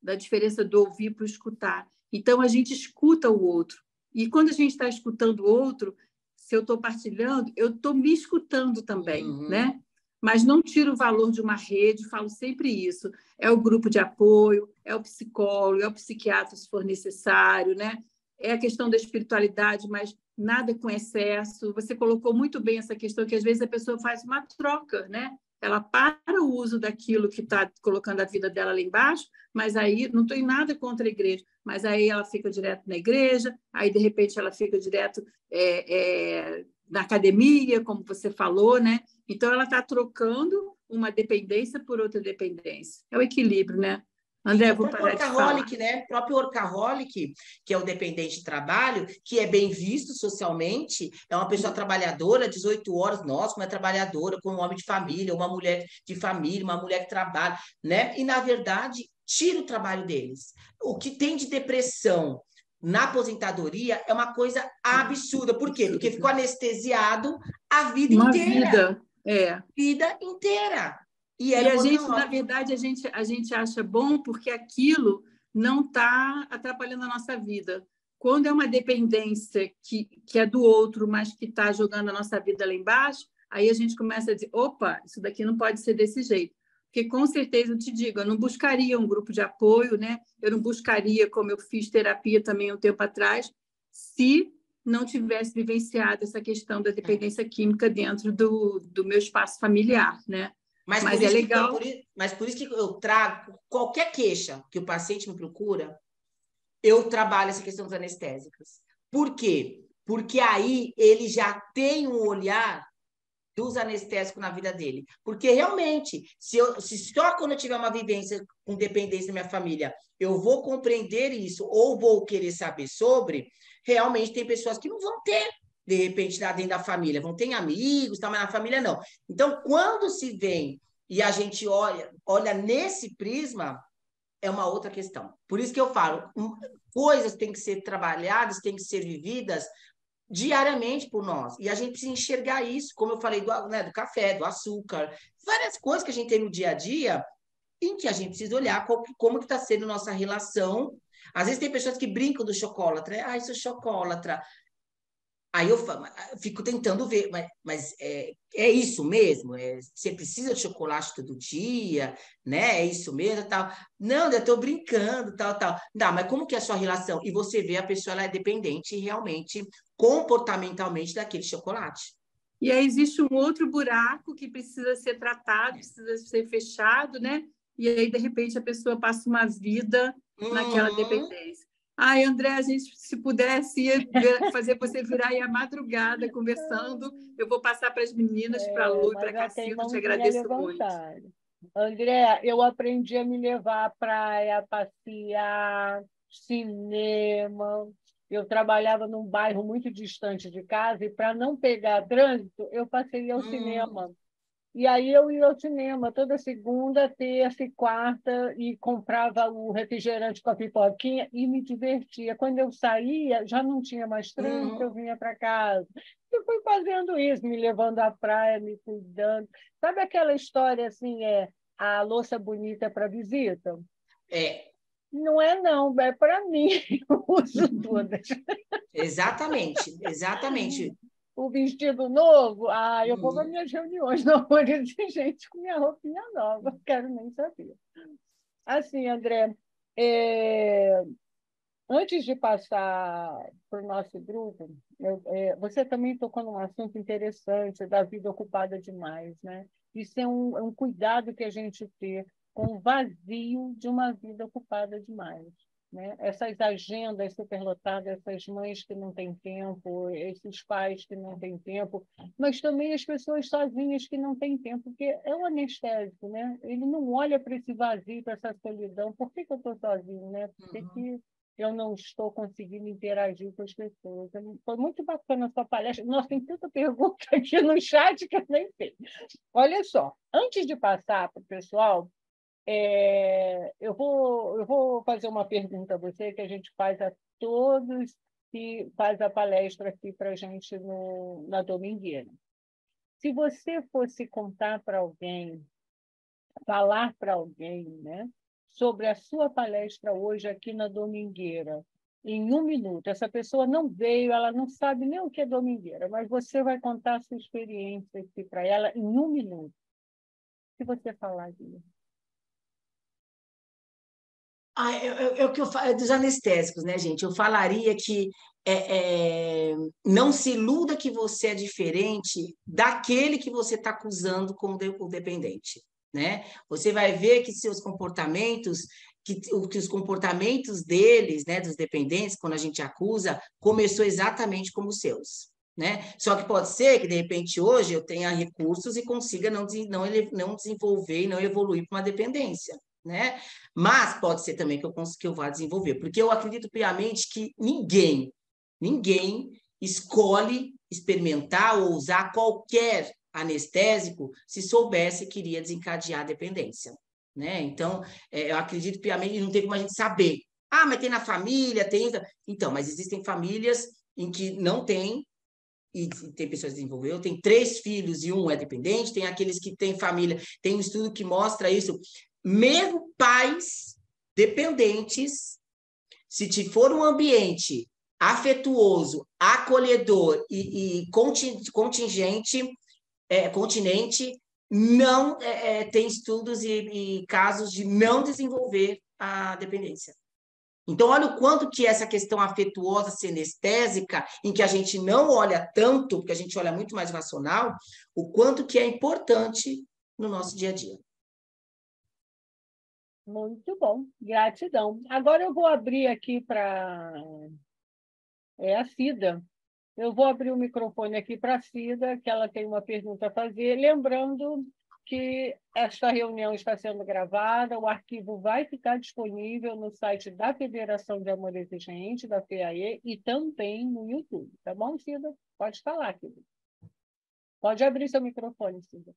da diferença do ouvir para o escutar. Então, a gente escuta o outro. E quando a gente está escutando o outro, se eu estou partilhando, eu estou me escutando também, né? Mas não tiro o valor de uma rede, falo sempre isso. É o grupo de apoio, é o psicólogo, é o psiquiatra, se for necessário, né? É a questão da espiritualidade, mas nada com excesso. Você colocou muito bem essa questão que, às vezes, a pessoa faz uma troca, né? Ela para o uso daquilo que está colocando a vida dela lá embaixo, mas aí não tem nada contra a igreja, mas aí ela fica direto na igreja, aí, de repente, ela fica direto na academia, como você falou, né? Então, ela está trocando uma dependência por outra dependência. É o equilíbrio, né? André, vou parar de falar. Né? O próprio workaholic, que é o dependente de trabalho, que é bem visto socialmente, é uma pessoa trabalhadora, 18 horas, nossa, como é trabalhadora, como um homem de família, uma mulher de família, uma mulher que trabalha, né? E, na verdade, tira o trabalho deles. O que tem de depressão na aposentadoria é uma coisa absurda. Por quê? Porque ficou anestesiado a vida inteira. Vida inteira. E a gente, na verdade, a gente acha bom porque aquilo não está atrapalhando a nossa vida. Quando é uma dependência que é do outro, mas que está jogando a nossa vida lá embaixo, aí a gente começa a dizer, opa, isso daqui não pode ser desse jeito. Porque, com certeza, eu te digo, eu não buscaria um grupo de apoio, né? Eu não buscaria, como eu fiz terapia também um tempo atrás, se não tivesse vivenciado essa questão da dependência química dentro do meu espaço familiar, né? Mas é legal. Mas por isso que eu trago qualquer queixa que o paciente me procura, eu trabalho essa questão dos anestésicos. Por quê? Porque aí ele já tem um olhar dos anestésicos na vida dele. Porque, realmente, se só quando eu tiver uma vivência com dependência da minha família, eu vou compreender isso ou vou querer saber sobre, realmente tem pessoas que não vão ter, de repente, lá dentro da família. Vão ter amigos, mas na família não. Então, quando se vem e a gente olha nesse prisma, é uma outra questão. Por isso que eu falo, coisas têm que ser trabalhadas, têm que ser vividas diariamente por nós. E a gente precisa enxergar isso, como eu falei, do café, do açúcar, várias coisas que a gente tem no dia a dia, em que a gente precisa olhar como que está sendo nossa relação. Às vezes tem pessoas que brincam do chocolatra, né? Isso é chocolatra. Aí eu fico tentando ver, mas é isso mesmo? Você precisa de chocolate todo dia, né? É isso mesmo, tal. Não, eu estou brincando, tal. Não, mas como que é a sua relação? E você vê a pessoa, ela é dependente realmente, comportamentalmente, daquele chocolate. E aí existe um outro buraco que precisa ser tratado, precisa ser fechado, né? e aí, de repente, a pessoa passa uma vida naquela dependência. Ai, André, a gente, se pudesse fazer você virar aí a madrugada conversando, eu vou passar para as meninas, para a Lu e para a Cacilda, te agradeço muito. André, eu aprendi a me levar à praia, passear, cinema. Eu trabalhava num bairro muito distante de casa e, para não pegar trânsito, eu passei ao cinema. E aí eu ia ao cinema toda segunda, terça e quarta e comprava o refrigerante com a pipoquinha e me divertia. Quando eu saía, já não tinha mais trânsito, eu vinha para casa. Eu fui fazendo isso, me levando à praia, me cuidando. Sabe aquela história assim, a louça bonita para visita? Não é não, é para mim. Eu uso todas. Exatamente, exatamente. O vestido novo, eu vou para minhas reuniões, não vou de gente com minha roupinha nova, não quero nem saber. Assim, André, antes de passar para o nosso grupo, você também tocou num assunto interessante da vida ocupada demais, né? Isso é um cuidado que a gente tem com o vazio de uma vida ocupada demais. Né? Essas agendas superlotadas, essas mães que não têm tempo, esses pais que não têm tempo, mas também as pessoas sozinhas que não têm tempo, porque é um anestésico, né? Ele não olha para esse vazio, para essa solidão. Por que eu estou sozinho? Né? Por que eu não estou conseguindo interagir com as pessoas? Foi muito bacana a sua palestra. Nossa, tem tanta pergunta aqui no chat que eu nem sei. Olha só, antes de passar para o pessoal, eu vou fazer uma pergunta a você que a gente faz a todos que faz a palestra aqui para a gente na Domingueira. Se você fosse contar para alguém, falar para alguém, né, sobre a sua palestra hoje aqui na Domingueira, em 1 minuto, essa pessoa não veio, ela não sabe nem o que é Domingueira, mas você vai contar a sua experiência aqui para ela em 1 minuto. Se você falar disso. É o que eu falo, dos anestésicos, né, gente? Eu falaria que não se iluda que você é diferente daquele que você está acusando como o dependente, né? Você vai ver que seus comportamentos, que os comportamentos deles, né, dos dependentes, quando a gente acusa, começou exatamente como os seus. Né? Só que pode ser que, de repente, hoje eu tenha recursos e consiga não desenvolver e não evoluir para uma dependência. Né? Mas pode ser também que eu vá desenvolver, porque eu acredito piamente que ninguém escolhe experimentar ou usar qualquer anestésico se soubesse que iria desencadear a dependência. Né? Então, eu acredito piamente que não tem como a gente saber. Mas tem na família, tem... Então, mas existem famílias em que não tem, e tem pessoas que desenvolveu, tem 3 filhos e 1 é dependente, tem aqueles que têm família, tem um estudo que mostra isso. Mesmo pais dependentes, se for um ambiente afetuoso, acolhedor e continente, não tem estudos e casos de não desenvolver a dependência. Então, olha o quanto que essa questão afetuosa, sinestésica, em que a gente não olha tanto, porque a gente olha muito mais racional, o quanto que é importante no nosso dia a dia. Muito bom, gratidão. Agora eu vou abrir aqui para a Cida. Eu vou abrir o microfone aqui para a Cida, que ela tem uma pergunta a fazer. Lembrando que esta reunião está sendo gravada, o arquivo vai ficar disponível no site da Federação de Amor Exigente, da FEAE, e também no YouTube. Tá bom, Cida? Pode falar, querida. Pode abrir seu microfone, Cida.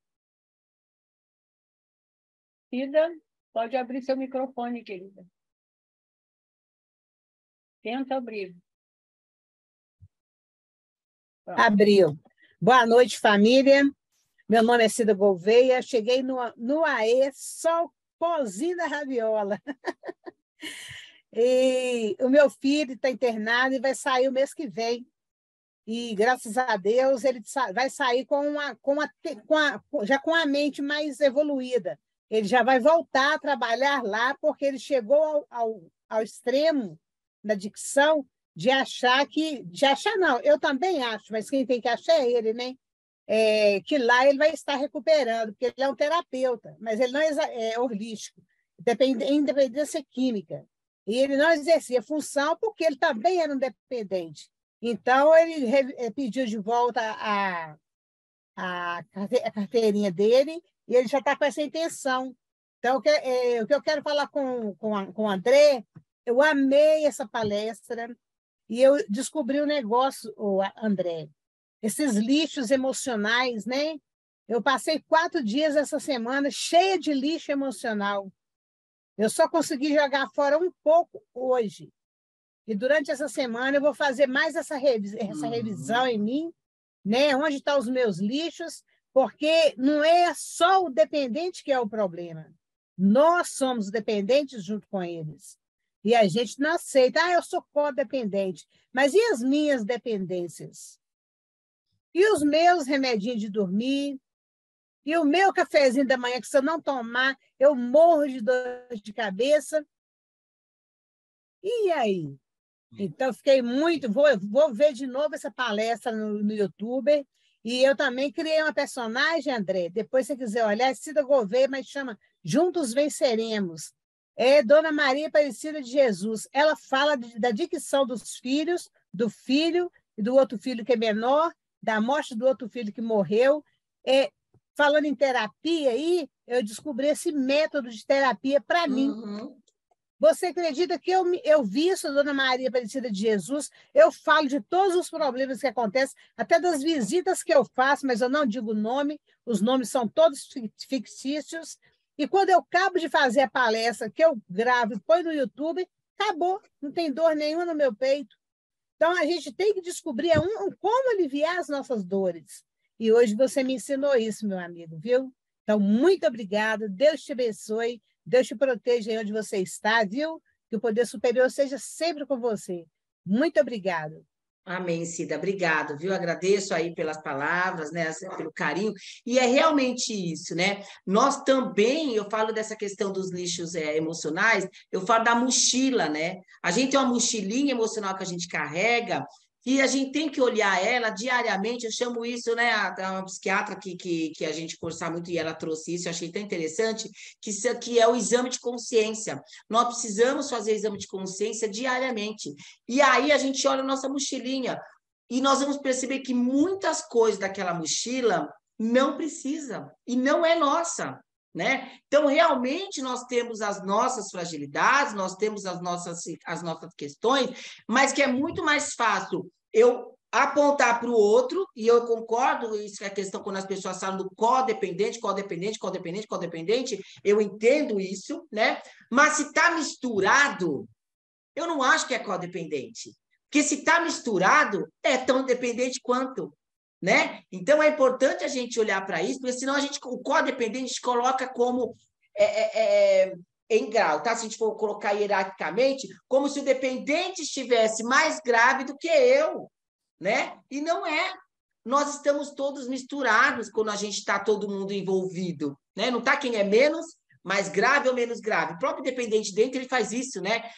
Cida? Pode abrir seu microfone, querida. Tenta abrir. Pronto. Abriu. Boa noite, família. Meu nome é Cida Gouveia. Cheguei no AE, só o pozinho da rabiola. E o meu filho está internado e vai sair o mês que vem. E, graças a Deus, ele vai sair já com a mente mais evoluída. Ele já vai voltar a trabalhar lá, porque ele chegou ao extremo da dicção de achar não, eu também acho, mas quem tem que achar é ele, né? Que lá ele vai estar recuperando, porque ele é um terapeuta, mas ele não é holístico. em dependência química. E ele não exercia função porque ele também era um dependente. Então, ele pediu de volta a carteirinha dele e ele já está com essa intenção. Então, o que eu quero falar com o André, eu amei essa palestra e eu descobri um negócio, André, esses lixos emocionais, né? Eu passei 4 dias essa semana cheia de lixo emocional. Eu só consegui jogar fora um pouco hoje. E durante essa semana eu vou fazer mais essa revisão em mim, né? Onde estão os meus lixos, porque não é só o dependente que é o problema. Nós somos dependentes junto com eles. E a gente não aceita. Eu sou codependente. Mas e as minhas dependências? E os meus remedinhos de dormir? E o meu cafezinho da manhã, que se eu não tomar, eu morro de dor de cabeça? E aí? Então, fiquei muito... Vou ver de novo essa palestra no YouTube. E eu também criei uma personagem, André. Depois, se você quiser olhar, é Cida Gouveia, mas chama Juntos Venceremos. É Dona Maria Aparecida de Jesus. Ela fala da dicção dos filhos, do filho e do outro filho que é menor, da morte do outro filho que morreu. Falando em terapia, aí, eu descobri esse método de terapia para mim. Você acredita que eu vi isso, Dona Maria Aparecida de Jesus? Eu falo de todos os problemas que acontecem, até das visitas que eu faço, mas eu não digo o nome, os nomes são todos fictícios. E quando eu acabo de fazer a palestra, que eu gravo e põe no YouTube, acabou, não tem dor nenhuma no meu peito. Então, a gente tem que descobrir como aliviar as nossas dores. E hoje você me ensinou isso, meu amigo, viu? Então, muito obrigada, Deus te abençoe, Deus te proteja aí onde você está, viu? Que o poder superior seja sempre com você. Muito obrigada. Amém, Cida, obrigado, viu? Agradeço aí pelas palavras, né, pelo carinho, e é realmente isso, né? Nós também, eu falo dessa questão dos lixos emocionais, eu falo da mochila, né? A gente tem uma mochilinha emocional que a gente carrega, e a gente tem que olhar ela diariamente, eu chamo isso, né, uma psiquiatra que a gente conversar muito, e ela trouxe isso, eu achei tão interessante, que é o exame de consciência. Nós precisamos fazer exame de consciência diariamente. E aí a gente olha a nossa mochilinha, e nós vamos perceber que muitas coisas daquela mochila não precisa, e não é nossa. Né? Então, realmente, nós temos as nossas fragilidades, nós temos as nossas questões, mas que é muito mais fácil eu apontar para o outro, e eu concordo, isso é a questão quando as pessoas falam do codependente, eu entendo isso, né? Mas se está misturado, eu não acho que é codependente, porque se está misturado, é tão dependente quanto. Né? Então, é importante a gente olhar para isso, porque senão o codependente coloca como em grau, tá? Se a gente for colocar hierarquicamente, como se o dependente estivesse mais grave do que eu, né? E não é. Nós estamos todos misturados quando a gente está todo mundo envolvido, né? Não está quem é mais grave ou menos grave. O próprio dependente dentro, ele faz isso, né?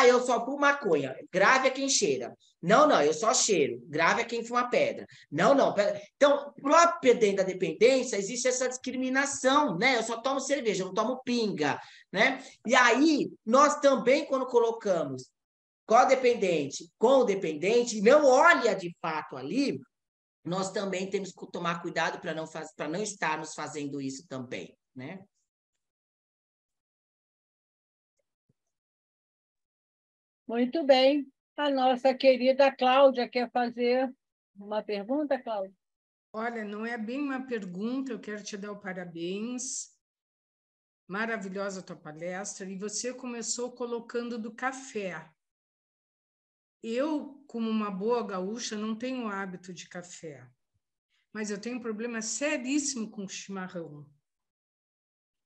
Eu só fumo maconha. Grave é quem cheira. Não, eu só cheiro. Grave é quem fuma pedra. Não. Então, próprio dentro da dependência, existe essa discriminação, né? Eu só tomo cerveja, eu não tomo pinga, né? E aí, nós também, quando colocamos codependente com o dependente, não olha de fato ali, nós também temos que tomar cuidado para não estarmos fazendo isso também, né? Muito bem. A nossa querida Cláudia quer fazer uma pergunta, Cláudia? Olha, não é bem uma pergunta, eu quero te dar o parabéns. Maravilhosa a tua palestra. E você começou colocando do café. Eu, como uma boa gaúcha, não tenho hábito de café. Mas eu tenho um problema seríssimo com chimarrão.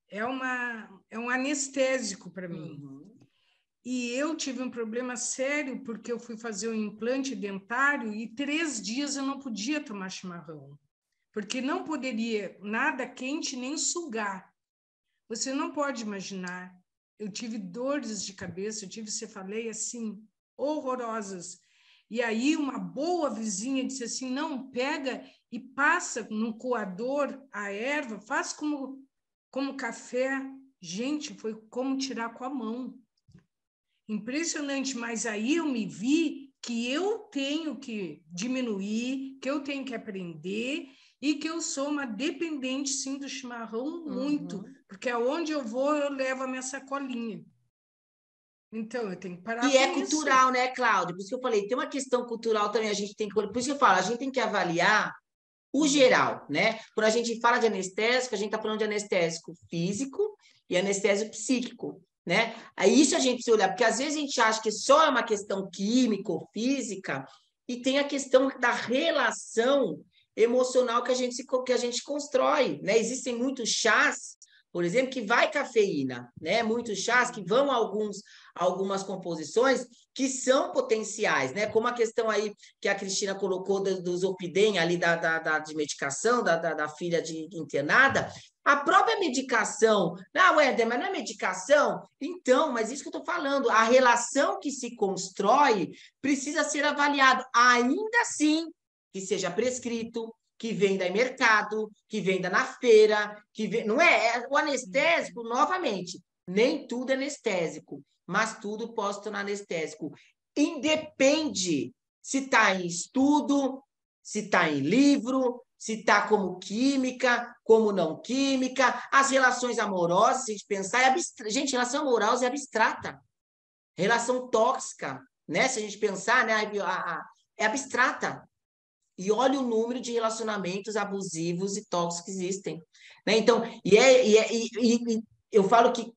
É um anestésico para mim. E eu tive um problema sério porque eu fui fazer um implante dentário e 3 dias eu não podia tomar chimarrão, porque não poderia nada quente nem sugar. Você não pode imaginar. Eu tive dores de cabeça, eu tive cefaleia assim, horrorosas. E aí uma boa vizinha disse assim, não, pega e passa no coador a erva, faz como café. gente, foi como tirar com a mão. Impressionante, mas aí eu me vi que eu tenho que diminuir, que eu tenho que aprender e que eu sou uma dependente, sim, do chimarrão muito, porque aonde eu vou, eu levo a minha sacolinha. Então, eu tenho que parar E com é isso. cultural, né, Cláudia? Por isso que eu falei, tem uma questão cultural também, a gente tem que... Por isso que eu falo, a gente tem que avaliar o geral, né? Quando a gente fala de anestésico, a gente está falando de anestésico físico e anestésico psíquico, né? Aí isso a gente precisa olhar, porque às vezes a gente acha que só é uma questão química ou física e tem a questão da relação emocional que a gente constrói, né? Existem muitos chás, por exemplo, que vai cafeína, né? Muitos chás que vão algumas composições que são potenciais, né? Como a questão aí que a Cristina colocou do Zolpidem ali de medicação, da filha internada, a própria medicação, Wender, mas não é medicação? Então, mas isso que eu estou falando, a relação que se constrói precisa ser avaliado, ainda assim que seja prescrito, que venda em mercado, que venda na feira, não é? O anestésico, novamente, nem tudo é anestésico, mas tudo pode se tornar anestésico. Independe se está em estudo, se está em livro, se está como química, como não química, as relações amorosas, se a gente pensar, gente, relação amorosa é abstrata, relação tóxica, né? Se a gente pensar, né, é abstrata. E olha o número de relacionamentos abusivos e tóxicos que existem, né? Então, eu falo que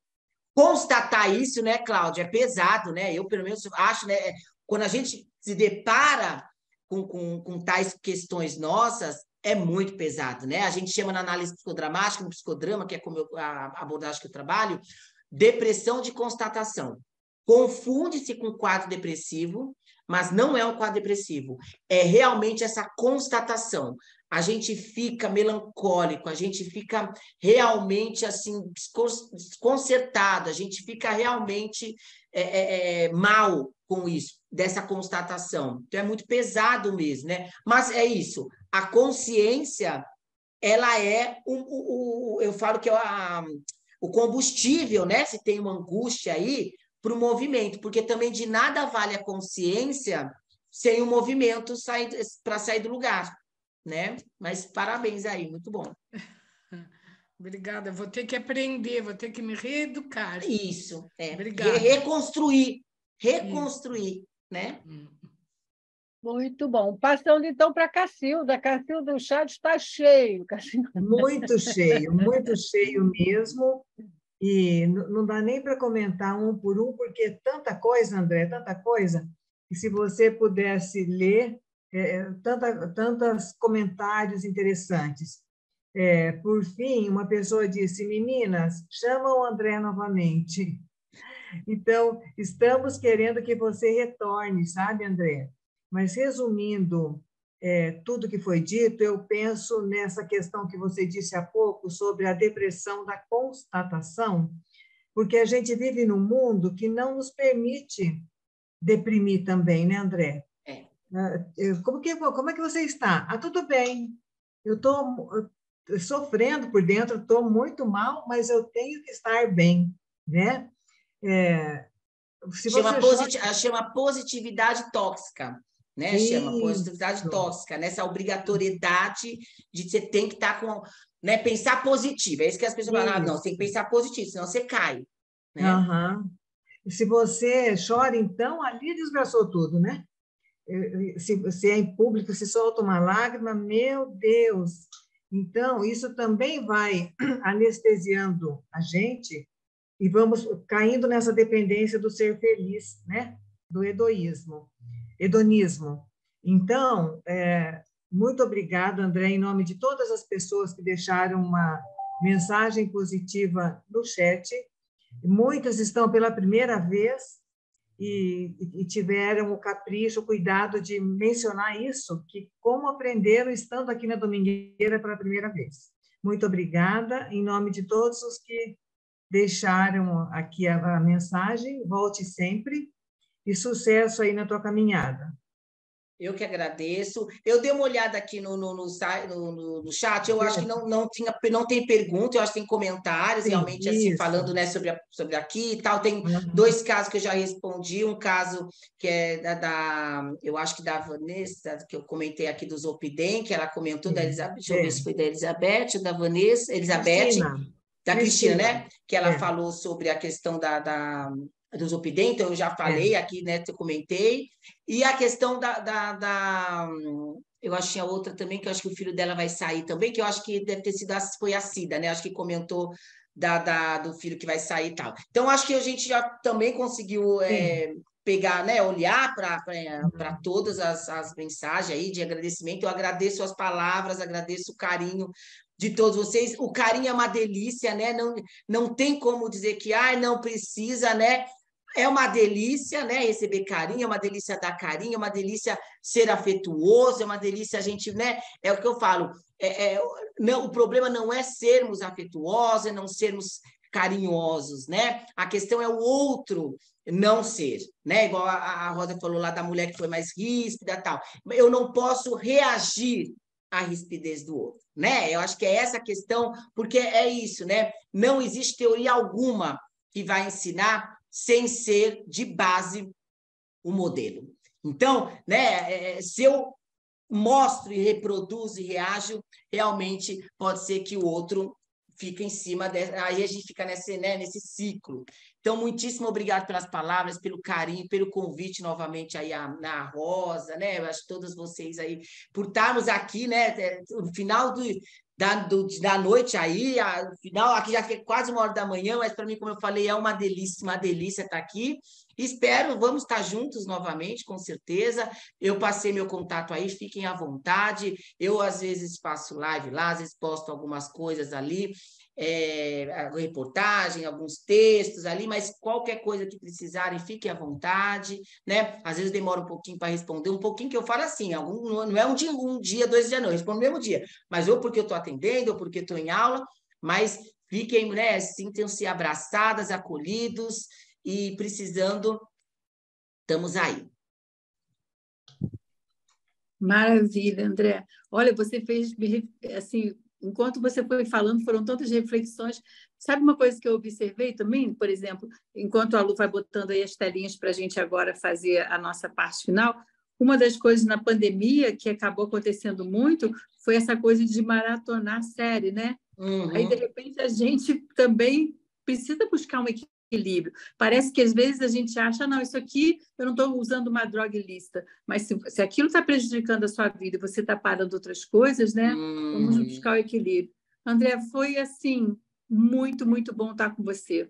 constatar isso, né, Cláudia, é pesado, né? Eu, pelo menos, acho, né? Quando a gente se depara com tais questões nossas, é muito pesado, né? A gente chama na análise psicodramática, no psicodrama, que é como a abordagem que eu trabalho, depressão de constatação. Confunde-se com quadro depressivo, mas não é um quadro depressivo. É realmente essa constatação. A gente fica melancólico, a gente fica realmente assim desconcertado, a gente fica realmente mal com isso, dessa constatação. Então é muito pesado mesmo, né? Mas é isso, a consciência, ela é eu falo que é o combustível, né? Se tem uma angústia aí, para o movimento, porque também de nada vale a consciência sem o movimento para sair do lugar, né? Mas parabéns aí, muito bom. Obrigada, vou ter que aprender, vou ter que me reeducar. Isso, Obrigada. Reconstruir, né? Muito bom. Passando então para a Cacilda. Cacilda, o chat está cheio. Muito cheio mesmo. E não dá nem para comentar um por um, porque tanta coisa, André, tanta coisa, que se você pudesse ler, tantos comentários interessantes. Por fim, uma pessoa disse, meninas, chamam o André novamente. Então, estamos querendo que você retorne, sabe, André? Mas, resumindo tudo que foi dito, eu penso nessa questão que você disse há pouco sobre a depressão da constatação, porque a gente vive num mundo que não nos permite deprimir também, né, André? Como é que você está? Tudo bem. Eu estou sofrendo por dentro, estou muito mal, mas eu tenho que estar bem, né? Chama positividade tóxica, né? Chama positividade tóxica, nessa obrigatoriedade de você tem que estar com, né? Pensar positivo. É isso que as pessoas falam, não, você tem que pensar positivo, senão você cai, né? Uhum. Se você chora, então, ali desgraçou tudo, né? Se é em público, se solta uma lágrima, meu Deus! Então, isso também vai anestesiando a gente e vamos caindo nessa dependência do ser feliz, né? Do hedonismo. Então, muito obrigada, André, em nome de todas as pessoas que deixaram uma mensagem positiva no chat. Muitas estão pela primeira vez e tiveram o capricho, o cuidado de mencionar isso, que como aprenderam estando aqui na Domingueira pela primeira vez. Muito obrigada, em nome de todos os que deixaram aqui a mensagem, volte sempre, e sucesso aí na tua caminhada. Eu que agradeço. Eu dei uma olhada aqui no chat, eu acho que não tem pergunta, eu acho que tem comentários, realmente, assim, falando, né, sobre aqui e tal. Tem 2 casos que eu já respondi, um caso que é eu acho que da Vanessa, que eu comentei aqui do Zopidem, que ela comentou da Elizabeth, deixa eu ver se foi da Elizabeth ou da Vanessa, Elizabeth, da Cristina, né? Que ela falou sobre a questão do Zopidem, então eu já falei aqui, né? Eu comentei. E a questão eu acho que tinha outra também, que eu acho que o filho dela vai sair também, que eu acho que deve ter sido foi a Cida, né? Acho que comentou do filho que vai sair e tal. Então, acho que a gente já também conseguiu pegar, né? Olhar para todas as mensagens aí de agradecimento. Eu agradeço as palavras, agradeço o carinho de todos vocês. O carinho é uma delícia, né? Não tem como dizer que não precisa, né? É uma delícia, né? Receber carinho, é uma delícia dar carinho, é uma delícia ser afetuoso, é uma delícia a gente, né? É o que eu falo. Não, o problema não é sermos afetuosos, é não sermos carinhosos, né? A questão é o outro não ser, né? Igual a Rosa falou lá da mulher que foi mais ríspida e tal. Eu não posso reagir à rispidez do outro, né? Eu acho que é essa a questão, porque é isso, né? Não existe teoria alguma que vai ensinar sem ser de base o modelo. Então, né, se eu mostro e reproduzo e reajo, realmente pode ser que o outro fique em cima, aí a gente fica nesse ciclo. Então, muitíssimo obrigado pelas palavras, pelo carinho, pelo convite novamente aí na Rosa, né? Eu acho que todas vocês aí, por estarmos aqui, né, no final da noite aí, final, aqui já fica quase 1h da manhã, mas para mim, como eu falei, é uma delícia estar aqui. Espero, vamos estar juntos novamente, com certeza. Eu passei meu contato aí, fiquem à vontade. Eu, às vezes, faço live lá, às vezes posto algumas coisas ali, reportagem, alguns textos ali, mas qualquer coisa que precisarem, fiquem à vontade, né? Às vezes demora um pouquinho para responder, um pouquinho que eu falo assim, não é um dia, 2 dias, não, eu respondo no mesmo dia, mas ou porque eu estou atendendo, ou porque estou em aula, mas fiquem, né? Sintam-se abraçadas, acolhidos, e precisando, estamos aí. Maravilha, André. Olha, você fez, assim, enquanto você foi falando, foram tantas reflexões. Sabe uma coisa que eu observei também? Por exemplo, enquanto a Lu vai botando aí as telinhas para a gente agora fazer a nossa parte final, uma das coisas na pandemia que acabou acontecendo muito foi essa coisa de maratonar série, né? Aí, de repente, a gente também precisa buscar um equilíbrio. Parece que às vezes a gente acha, não, isso aqui eu não estou usando uma droga ilícita, mas se aquilo está prejudicando a sua vida e você está parando outras coisas, né? Vamos buscar o equilíbrio. André, foi assim, muito, muito bom estar com você.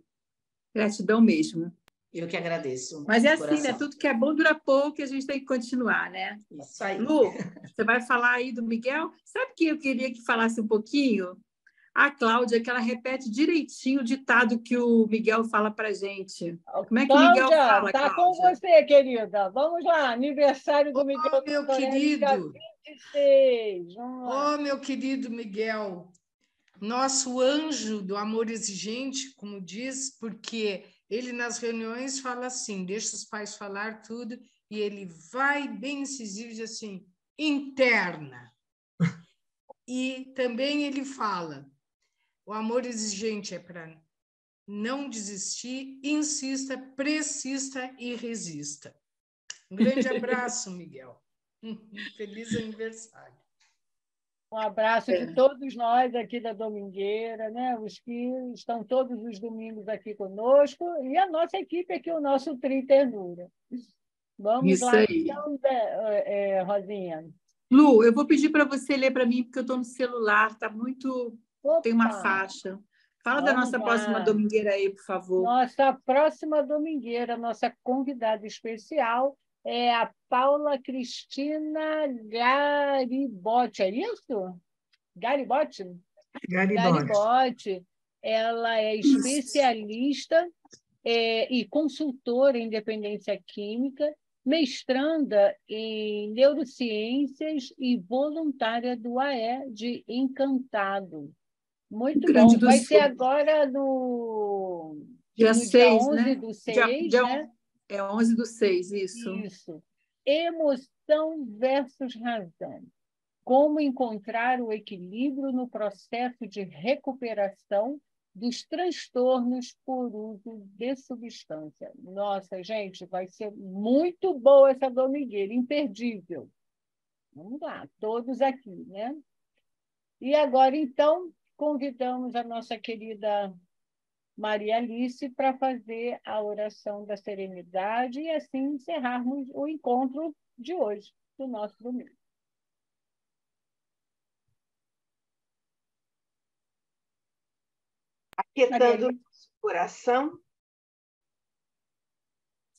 Gratidão mesmo. Eu que agradeço. Mas é assim, né? Tudo que é bom dura pouco e a gente tem que continuar, né? Isso aí. Lu, você vai falar aí do Miguel? Sabe que eu queria que falasse um pouquinho? A Cláudia, que ela repete direitinho o ditado que o Miguel fala para a gente. Como é que o Miguel fala, Está com você, querida. Vamos lá, aniversário do Miguel. Meu querido. 26. Meu querido Miguel, nosso anjo do amor exigente, como diz, porque ele nas reuniões fala assim, deixa os pais falar tudo, e ele vai bem incisivo e diz assim, interna. E também ele fala, o amor exigente é para não desistir, insista, persista e resista. Um grande abraço, Miguel. Feliz aniversário. Um abraço de todos nós aqui da Domingueira, né? Os que estão todos os domingos aqui conosco, e a nossa equipe aqui, o nosso Tri Ternura. Vamos Isso lá, aí. então, Rosinha. Lu, eu vou pedir para você ler para mim, porque eu estou no celular, está muito... Opa! Tem uma faixa. Fala da nossa próxima domingueira aí, por favor. Nossa próxima domingueira, nossa convidada especial é a Paula Cristina Garibotti, é isso? Garibotti? Garibotti. Ela é especialista e consultora em dependência química, mestranda em neurociências e voluntária do AE de Encantado. Muito bom. Vai ser agora no dia 6, 11 né? do 6, né? É 11 do 6, isso. Isso. emoção versus razão. Como encontrar o equilíbrio no processo de recuperação dos transtornos por uso de substância. Nossa, gente, vai ser muito boa essa domingueira, imperdível. Vamos lá, todos aqui, né? E agora, então, convidamos a nossa querida Maria Alice para fazer a oração da serenidade e assim encerrarmos o encontro de hoje, do nosso domingo. Aquietando o coração,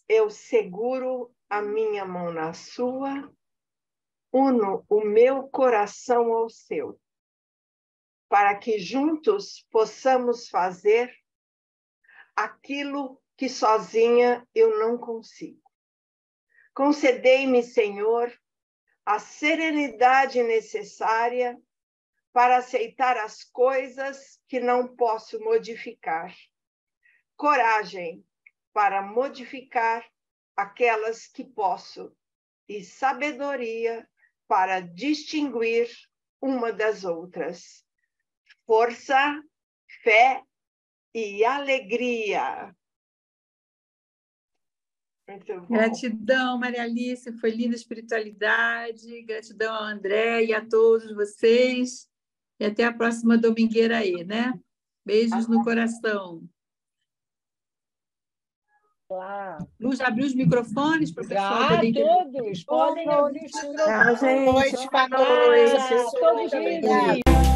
eu seguro a minha mão na sua, uno o meu coração ao seu, para que juntos possamos fazer aquilo que sozinha eu não consigo. Concedei-me, Senhor, a serenidade necessária para aceitar as coisas que não posso modificar. Coragem para modificar aquelas que posso e sabedoria para distinguir uma das outras. Força, fé e alegria. Gratidão, Maria Alice, foi linda a espiritualidade. Gratidão ao André e a todos vocês. E até a próxima domingueira aí, né? Beijos no coração. Luz, já abriu os microfones para o pessoal poder todos podem abrir os microfones. Boa noite, Boa noite. Todos lindos.